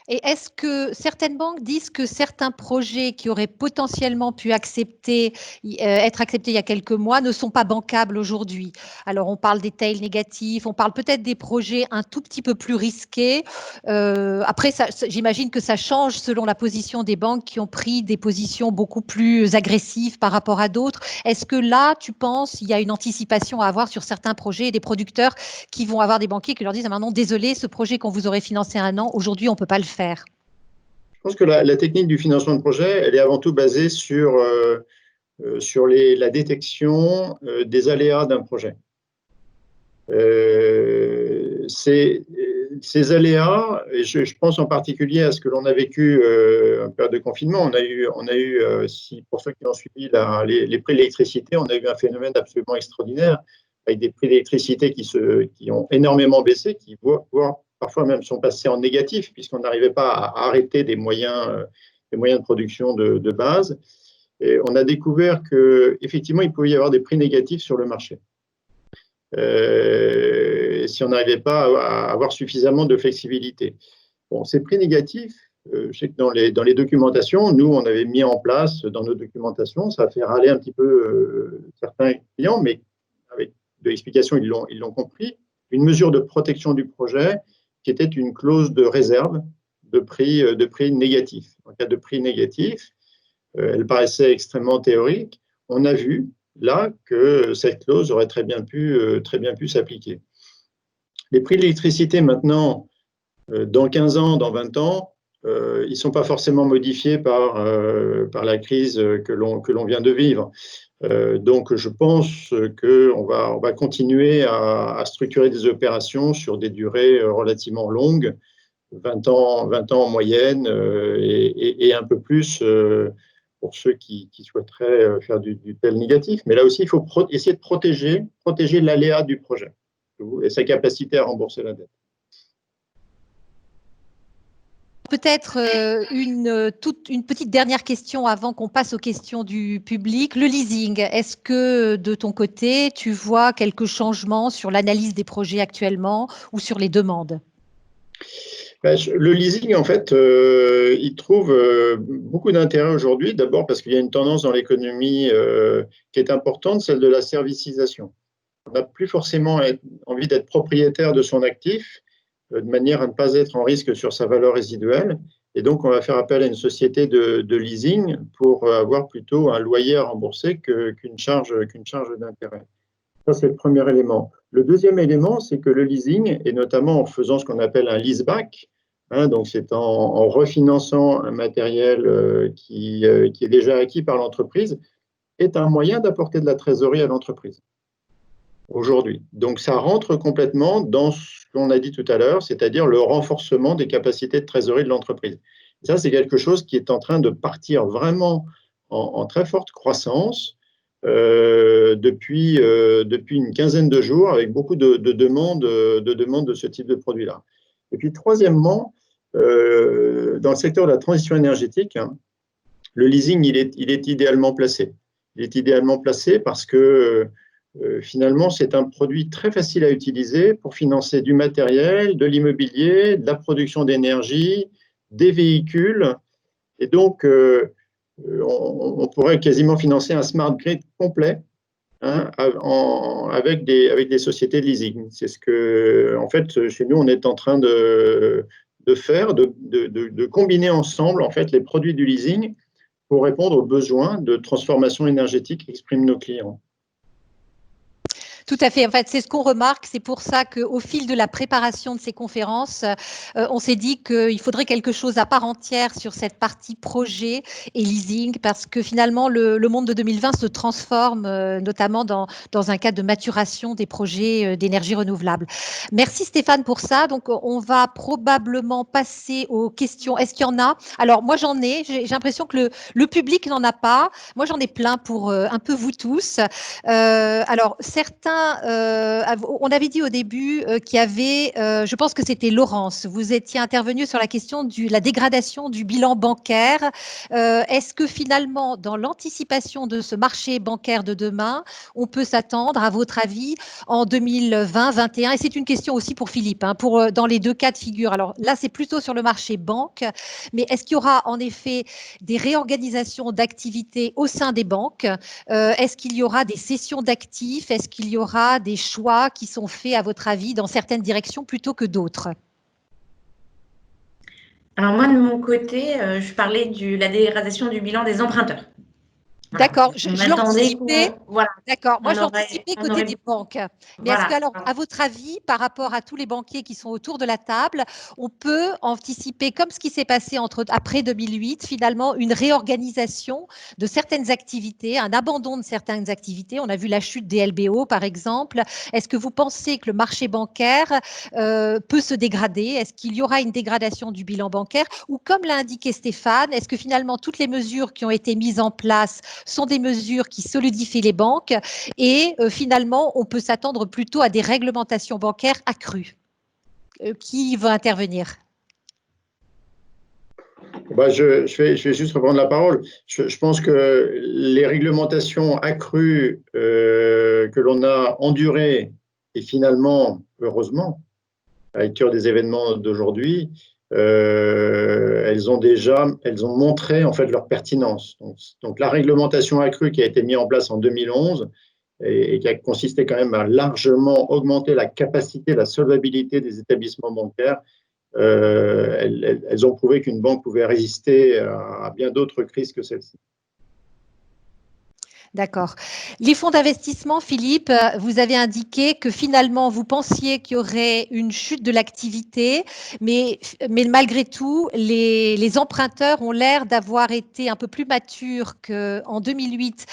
Et est-ce que certaines banques disent que certains projets qui auraient potentiellement pu être acceptés il y a quelques mois ne sont pas bancables aujourd'hui? Alors, on parle des tails négatifs, on parle peut-être des projets un tout petit peu plus risqués. Après, j'imagine que ça change selon la position des banques qui ont pris des positions beaucoup plus agressives par rapport à d'autres. Est-ce que là, tu penses, il y a une anticipation à avoir sur certains projets et des producteurs qui vont avoir des banquiers qui leur disent: ah, non, désolé, ce projet qu'on vous aurait financé un an, aujourd'hui, on ne peut pas le faire? Je pense que la technique du financement de projet, elle est avant tout basée sur la détection des aléas d'un projet. Ces aléas, et je pense en particulier à ce que l'on a vécu en période de confinement, on a eu pour ceux qui ont suivi les prix de l'électricité, on a eu un phénomène absolument extraordinaire, avec des prix d'électricité qui ont énormément baissé, qui voire parfois même sont passés en négatif, puisqu'on n'arrivait pas à arrêter des moyens de production de base. Et on a découvert qu'effectivement, il pouvait y avoir des prix négatifs sur le marché. Si on n'arrivait pas à avoir suffisamment de flexibilité. Bon, ces prix négatifs, je sais que dans les documentations, nous, on avait mis en place dans nos documentations, ça a fait râler un petit peu certains clients, mais avec de l'explication, ils l'ont compris, une mesure de protection du projet qui était une clause de réserve de prix négatifs. En cas de prix négatif, elle paraissait extrêmement théorique. On a vu là que cette clause aurait très bien pu s'appliquer. Les prix de l'électricité maintenant, dans 15 ans, dans 20 ans, ils ne sont pas forcément modifiés par la crise que l'on vient de vivre. Donc, je pense qu'on va continuer à structurer des opérations sur des durées relativement longues, 20 ans en moyenne, et un peu plus pour ceux qui souhaiteraient faire du tel négatif. Mais là aussi, il faut essayer de protéger l'aléa du projet et sa capacité à rembourser la dette. Peut-être une petite dernière question avant qu'on passe aux questions du public. Le leasing, est-ce que de ton côté, tu vois quelques changements sur l'analyse des projets actuellement ou sur les demandes? Le leasing, en fait, il trouve beaucoup d'intérêt aujourd'hui. D'abord parce qu'il y a une tendance dans l'économie qui est importante, celle de la servicisation. On n'a plus forcément envie d'être propriétaire de son actif, de manière à ne pas être en risque sur sa valeur résiduelle. Et donc, on va faire appel à une société de leasing pour avoir plutôt un loyer à rembourser qu'une charge d'intérêt. Ça, c'est le premier élément. Le deuxième élément, c'est que le leasing, et notamment en faisant ce qu'on appelle un leaseback, donc c'est en refinançant un matériel qui est déjà acquis par l'entreprise, est un moyen d'apporter de la trésorerie à l'entreprise aujourd'hui. Donc, ça rentre complètement dans ce qu'on a dit tout à l'heure, c'est-à-dire le renforcement des capacités de trésorerie de l'entreprise. Ça, c'est quelque chose qui est en train de partir vraiment en très forte croissance depuis une quinzaine de jours, avec beaucoup de demandes de ce type de produit-là. Et puis, troisièmement, dans le secteur de la transition énergétique, le leasing, il est idéalement placé. Il est idéalement placé parce que finalement, c'est un produit très facile à utiliser pour financer du matériel, de l'immobilier, de la production d'énergie, des véhicules. Et donc, on pourrait quasiment financer un smart grid complet avec des sociétés de leasing. C'est ce que, en fait, chez nous, on est en train de faire, de combiner ensemble en fait, les produits du leasing pour répondre aux besoins de transformation énergétique qu'expriment nos clients. Tout à fait. En fait, c'est ce qu'on remarque. C'est pour ça qu'au fil de la préparation de ces conférences, on s'est dit qu'il faudrait quelque chose à part entière sur cette partie projet et leasing, parce que finalement, le monde de 2020 se transforme, notamment dans un cadre de maturation des projets d'énergie renouvelable. Merci Stéphane pour ça. Donc, on va probablement passer aux questions. Est-ce qu'il y en a? Alors, moi, j'en ai. J'ai l'impression que le public n'en a pas. Moi, j'en ai plein pour un peu vous tous. Alors, certains on avait dit au début qu'il y avait, je pense que c'était Laurence, vous étiez intervenu sur la question de la dégradation du bilan bancaire. Est-ce que finalement, dans l'anticipation de ce marché bancaire de demain, on peut s'attendre, à votre avis, en 2020-2021, et c'est une question aussi pour Philippe, hein, dans les deux cas de figure. Alors là, c'est plutôt sur le marché banque, mais est-ce qu'il y aura en effet des réorganisations d'activités au sein des banques? Est-ce qu'il y aura des cessions d'actifs? Est-ce qu'il y aura des choix qui sont faits, à votre avis, dans certaines directions plutôt que d'autres? Alors moi, de mon côté, je parlais de la dégradation du bilan des emprunteurs. Voilà. D'accord, On attendait voilà, d'accord. Moi, on j'anticipais côté aurait, des banques. Mais voilà. est-ce que, alors, à votre avis, par rapport à tous les banquiers qui sont autour de la table, on peut anticiper, comme ce qui s'est passé après 2008, finalement, une réorganisation de certaines activités, un abandon de certaines activités? On a vu la chute des LBO, par exemple. Est-ce que vous pensez que le marché bancaire peut se dégrader? Est-ce qu'il y aura une dégradation du bilan bancaire? Ou comme l'a indiqué Stéphane, est-ce que finalement, toutes les mesures qui ont été mises en place sont des mesures qui solidifient les banques et finalement, on peut s'attendre plutôt à des réglementations bancaires accrues? Qui va intervenir? Je vais juste reprendre la parole. Je pense que les réglementations accrues que l'on a endurées et finalement, heureusement, à la lecture des événements d'aujourd'hui, elles ont montré en fait leur pertinence. Donc la réglementation accrue qui a été mise en place en 2011 et qui a consisté quand même à largement augmenter la capacité, la solvabilité des établissements bancaires, elles ont prouvé qu'une banque pouvait résister à bien d'autres crises que celle-ci. D'accord. Les fonds d'investissement, Philippe, vous avez indiqué que finalement, vous pensiez qu'il y aurait une chute de l'activité, mais malgré tout, les emprunteurs ont l'air d'avoir été un peu plus matures qu'en 2008,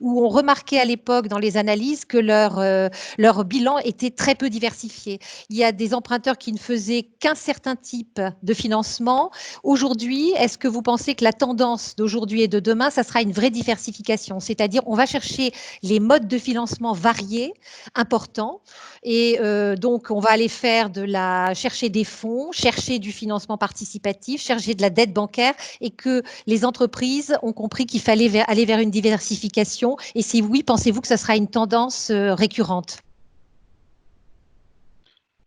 où on remarquait à l'époque dans les analyses que leur bilan était très peu diversifié. Il y a des emprunteurs qui ne faisaient qu'un certain type de financement. Aujourd'hui, est-ce que vous pensez que la tendance d'aujourd'hui et de demain, ça sera une vraie diversification? C'est-à-dire, on va chercher les modes de financement variés, importants, et donc on va aller chercher des fonds, chercher du financement participatif, chercher de la dette bancaire, et que les entreprises ont compris qu'il fallait aller vers une diversification. Et si oui, pensez-vous que ça sera une tendance récurrente?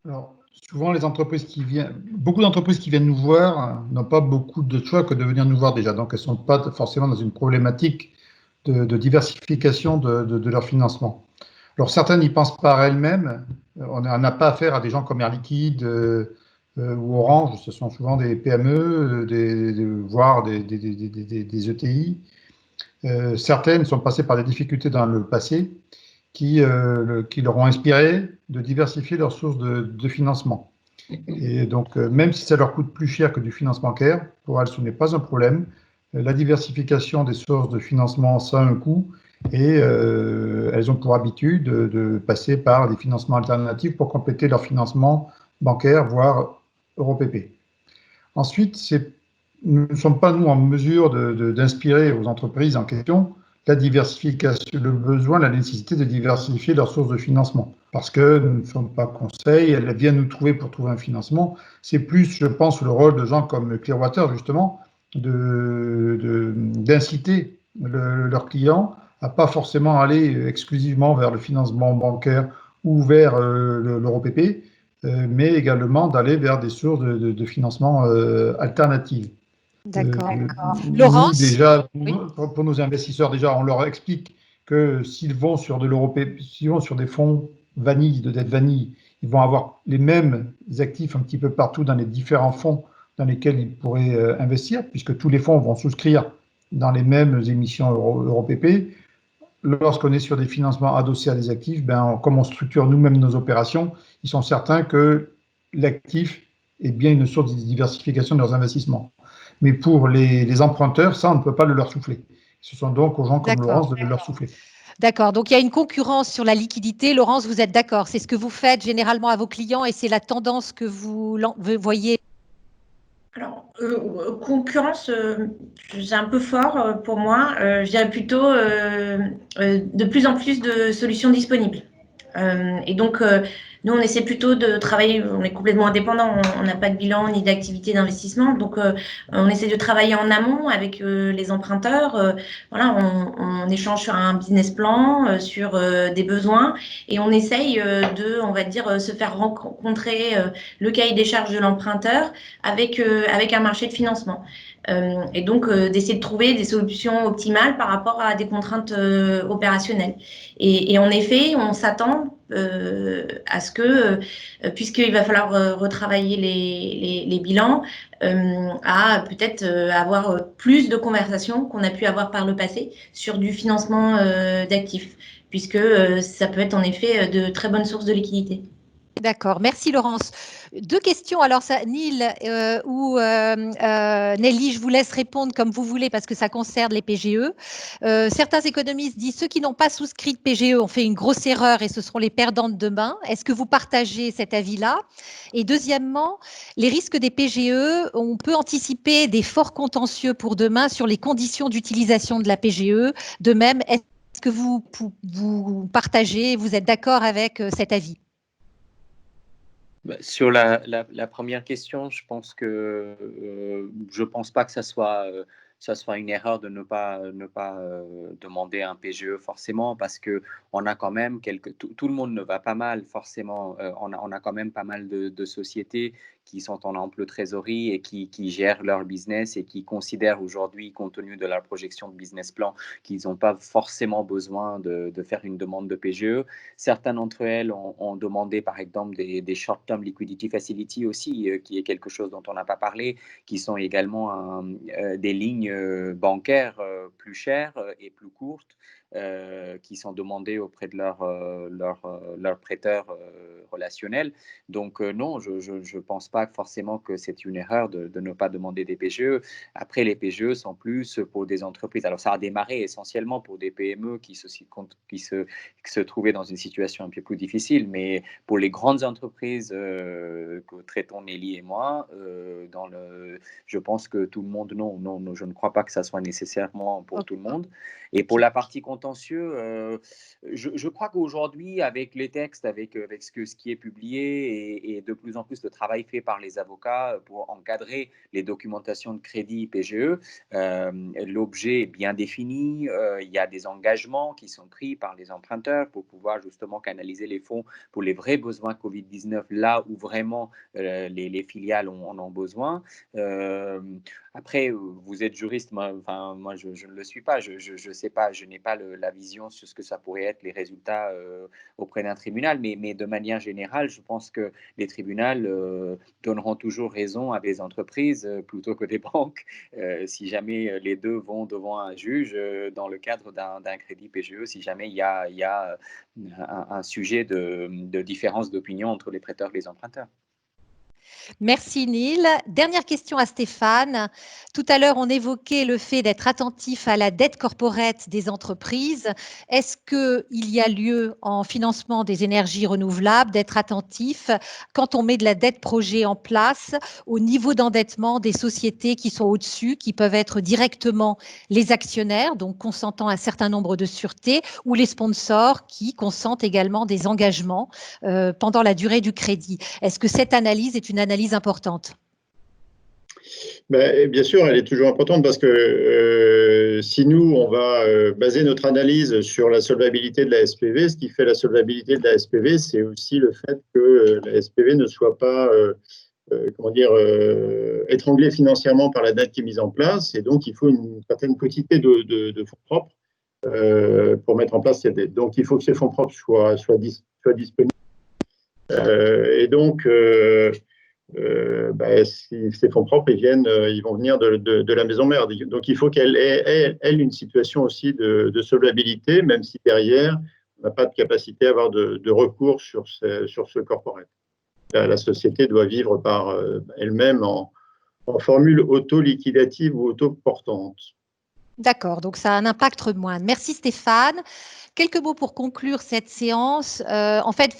Alors, souvent, beaucoup d'entreprises qui viennent nous voir n'ont pas beaucoup de choix que de venir nous voir déjà. Donc, elles ne sont pas forcément dans une problématique de diversification de leur financement. Alors, certaines n'y pensent pas elles-mêmes. On n'a pas affaire à des gens comme Air Liquide ou Orange. Ce sont souvent des PME, voire des ETI. Certaines sont passées par des difficultés dans le passé qui leur ont inspiré de diversifier leurs sources de financement. Et donc, même si ça leur coûte plus cher que du financement bancaire, pour elles, ce n'est pas un problème. La diversification des sources de financement, ça a un coût, et elles ont pour habitude de passer par des financements alternatifs pour compléter leur financement bancaire, voire EuroPP. Ensuite, nous ne sommes pas, nous, en mesure d'inspirer aux entreprises en question la diversification, le besoin, la nécessité de diversifier leurs sources de financement. Parce que nous ne sommes pas conseil, elles viennent nous trouver pour trouver un financement. C'est plus, je pense, le rôle de gens comme Clearwater, justement, d'inciter leurs clients à pas forcément aller exclusivement vers le financement bancaire ou vers l'EuroPP, mais également d'aller vers des sources de financement alternatives. D'accord. Laurence, déjà, pour nos investisseurs, déjà, on leur explique que s'ils vont sur s'ils vont sur des fonds vanille, de dette vanille, ils vont avoir les mêmes actifs un petit peu partout dans les différents fonds dans lesquels ils pourraient investir, puisque tous les fonds vont souscrire dans les mêmes émissions EuroPP. Lorsqu'on est sur des financements adossés à des actifs, comme on structure nous-mêmes nos opérations, ils sont certains que l'actif est bien une source de diversification de leurs investissements. Mais pour les emprunteurs, ça, on ne peut pas le leur souffler. Ce sont donc aux gens comme Laurence de leur souffler. D'accord, donc il y a une concurrence sur la liquidité. Laurence, vous êtes d'accord? C'est ce que vous faites généralement à vos clients et c'est la tendance que vous voyez? Alors, concurrence, c'est un peu fort pour moi. Je dirais plutôt de plus en plus de solutions disponibles. Et donc, nous, on essaie plutôt de travailler, on est complètement indépendant, on n'a pas de bilan ni d'activité d'investissement, donc on essaie de travailler en amont avec les emprunteurs. Voilà, on échange sur un business plan, sur des besoins, et on essaye on va dire, se faire rencontrer le cahier des charges de l'emprunteur avec un marché de financement. Et donc, d'essayer de trouver des solutions optimales par rapport à des contraintes opérationnelles. Et en effet, on s'attend à ce que, puisqu'il va falloir retravailler les bilans, à peut-être avoir plus de conversations qu'on a pu avoir par le passé sur du financement d'actifs, puisque ça peut être en effet de très bonnes sources de liquidité. D'accord, merci Laurence. 2 questions, alors ça, Neil ou Nelly, je vous laisse répondre comme vous voulez parce que ça concerne les PGE. Certains économistes disent ceux qui n'ont pas souscrit de PGE ont fait une grosse erreur et ce seront les perdants de demain. Est-ce que vous partagez cet avis-là? Et deuxièmement, les risques des PGE, on peut anticiper des forts contentieux pour demain sur les conditions d'utilisation de la PGE. De même, est-ce que vous partagez, vous êtes d'accord avec cet avis? Sur la première question, je pense pas que ça soit une erreur de ne pas demander un PGE forcément, parce que on a quand même tout le monde ne va pas mal forcément. On a quand même pas mal de sociétés qui sont en ample trésorerie et qui gèrent leur business et qui considèrent aujourd'hui, compte tenu de leur projection de business plan, qu'ils n'ont pas forcément besoin de faire une demande de PGE. Certaines d'entre elles ont demandé par exemple des short-term liquidity facility aussi, qui est quelque chose dont on n'a pas parlé, qui sont également des lignes bancaires plus chères et plus courtes, qui sont demandées auprès de leurs prêteurs relationnels. Donc non, je ne pense pas forcément que c'est une erreur de ne pas demander des PGE. Après, les PGE sont plus pour des entreprises. Alors ça a démarré essentiellement pour des PME qui se trouvaient dans une situation un peu plus difficile, mais pour les grandes entreprises que traitons Nelly et moi, je pense que tout le monde, non, je ne crois pas que ça soit nécessairement pour tout le monde. Et pour la partie contentieux, je crois qu'aujourd'hui, avec les textes, avec ce qui est publié et de plus en plus le travail fait par les avocats pour encadrer les documentations de crédit PGE, l'objet est bien défini, il y a des engagements qui sont pris par les emprunteurs pour pouvoir justement canaliser les fonds pour les vrais besoins Covid-19, là où vraiment les filiales en ont besoin. Après, vous êtes juriste, moi je ne le suis pas, je sais pas, je n'ai pas la vision sur ce que ça pourrait être les résultats auprès d'un tribunal, mais de manière générale, je pense que les tribunaux donneront toujours raison à des entreprises plutôt que des banques, si jamais les deux vont devant un juge dans le cadre d'un crédit PGE, si jamais il y a un sujet de différence d'opinion entre les prêteurs et les emprunteurs. Merci Neil. Dernière question à Stéphane. Tout à l'heure, on évoquait le fait d'être attentif à la dette corporate des entreprises. Est-ce qu'il y a lieu en financement des énergies renouvelables d'être attentif quand on met de la dette projet en place au niveau d'endettement des sociétés qui sont au-dessus, qui peuvent être directement les actionnaires, donc consentant un certain nombre de sûretés, ou les sponsors qui consentent également des engagements pendant la durée du crédit? Est-ce que cette analyse est une analyse importante? Bien sûr, elle est toujours importante parce que si nous, on va baser notre analyse sur la solvabilité de la SPV, ce qui fait la solvabilité de la SPV, c'est aussi le fait que la SPV ne soit pas étranglée financièrement par la dette qui est mise en place. Et donc, il faut une certaine quantité de fonds propres pour mettre en place cette dette. Donc, il faut que ces fonds propres soient disponibles. Et donc, si ces fonds propres ils vont venir de la maison mère. Donc il faut qu'elle ait une situation aussi de solvabilité, même si derrière on n'a pas de capacité à avoir de recours sur ce corporate. La société doit vivre par elle-même en formule auto-liquidative ou auto-portante. D'accord, donc ça a un impact moindre. Merci Stéphane. Quelques mots pour conclure cette séance. En fait,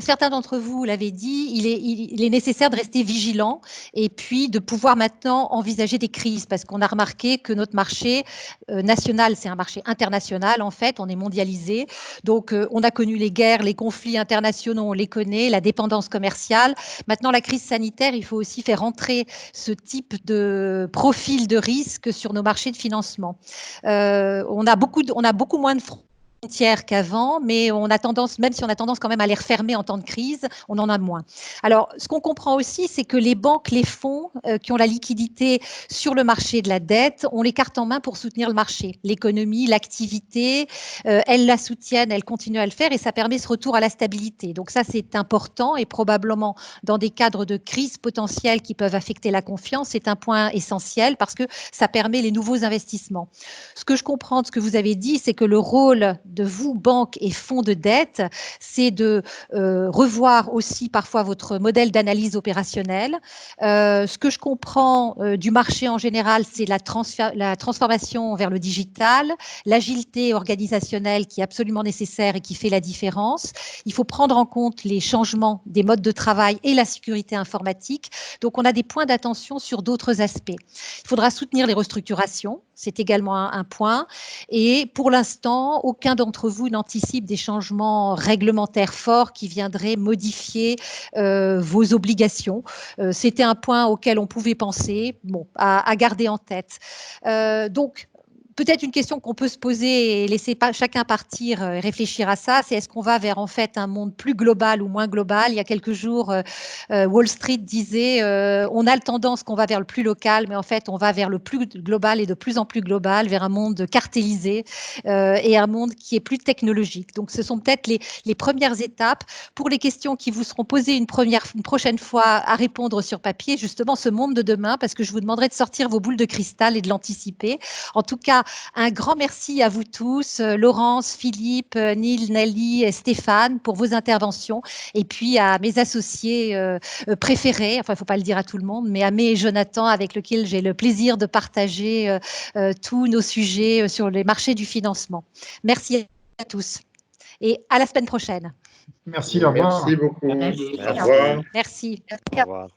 certains d'entre vous l'avaient dit, il est nécessaire de rester vigilant et puis de pouvoir maintenant envisager des crises parce qu'on a remarqué que notre marché national, c'est un marché international en fait, on est mondialisé. Donc, on a connu les guerres, les conflits internationaux, on les connaît, la dépendance commerciale. Maintenant, la crise sanitaire, il faut aussi faire entrer ce type de profil de risque sur nos marchés de financement. On a beaucoup moins de frontières qu'avant, mais on a tendance, même si on a tendance quand même à les refermer en temps de crise, on en a moins. Alors, ce qu'on comprend aussi, c'est que les banques, les fonds qui ont la liquidité sur le marché de la dette ont les cartes en main pour soutenir le marché, l'économie, l'activité, elles la soutiennent, elles continuent à le faire et ça permet ce retour à la stabilité. Donc ça, c'est important et probablement dans des cadres de crise potentielle qui peuvent affecter la confiance, c'est un point essentiel parce que ça permet les nouveaux investissements. Ce que je comprends de ce que vous avez dit, c'est que le rôle de vous, banques et fonds de dette, c'est de revoir aussi parfois votre modèle d'analyse opérationnelle. Ce que je comprends du marché en général, c'est la transformation vers le digital, l'agilité organisationnelle qui est absolument nécessaire et qui fait la différence. Il faut prendre en compte les changements des modes de travail et la sécurité informatique. Donc, on a des points d'attention sur d'autres aspects. Il faudra soutenir les restructurations, c'est également un point. Et pour l'instant, aucun d'entre vous n'anticipe des changements réglementaires forts qui viendraient modifier vos obligations. C'était un point auquel on pouvait penser, bon, à garder en tête. Donc, peut-être une question qu'on peut se poser et laisser chacun partir et réfléchir à ça, c'est est-ce qu'on va vers en fait un monde plus global ou moins global? Il y a quelques jours, Wall Street disait on a le tendance qu'on va vers le plus local, mais en fait on va vers le plus global et de plus en plus global, vers un monde cartélisé et un monde qui est plus technologique. Donc ce sont peut-être les premières étapes pour les questions qui vous seront posées une prochaine fois à répondre sur papier, justement ce monde de demain, parce que je vous demanderai de sortir vos boules de cristal et de l'anticiper. En tout cas, un grand merci à vous tous, Laurence, Philippe, Neil, Nelly et Stéphane pour vos interventions et puis à mes associés préférés, enfin il ne faut pas le dire à tout le monde, mais Amé et Jonathan avec lesquels j'ai le plaisir de partager tous nos sujets sur les marchés du financement. Merci à tous et à la semaine prochaine. Merci, au revoir. Merci beaucoup. Merci. Au revoir. Merci. Au revoir.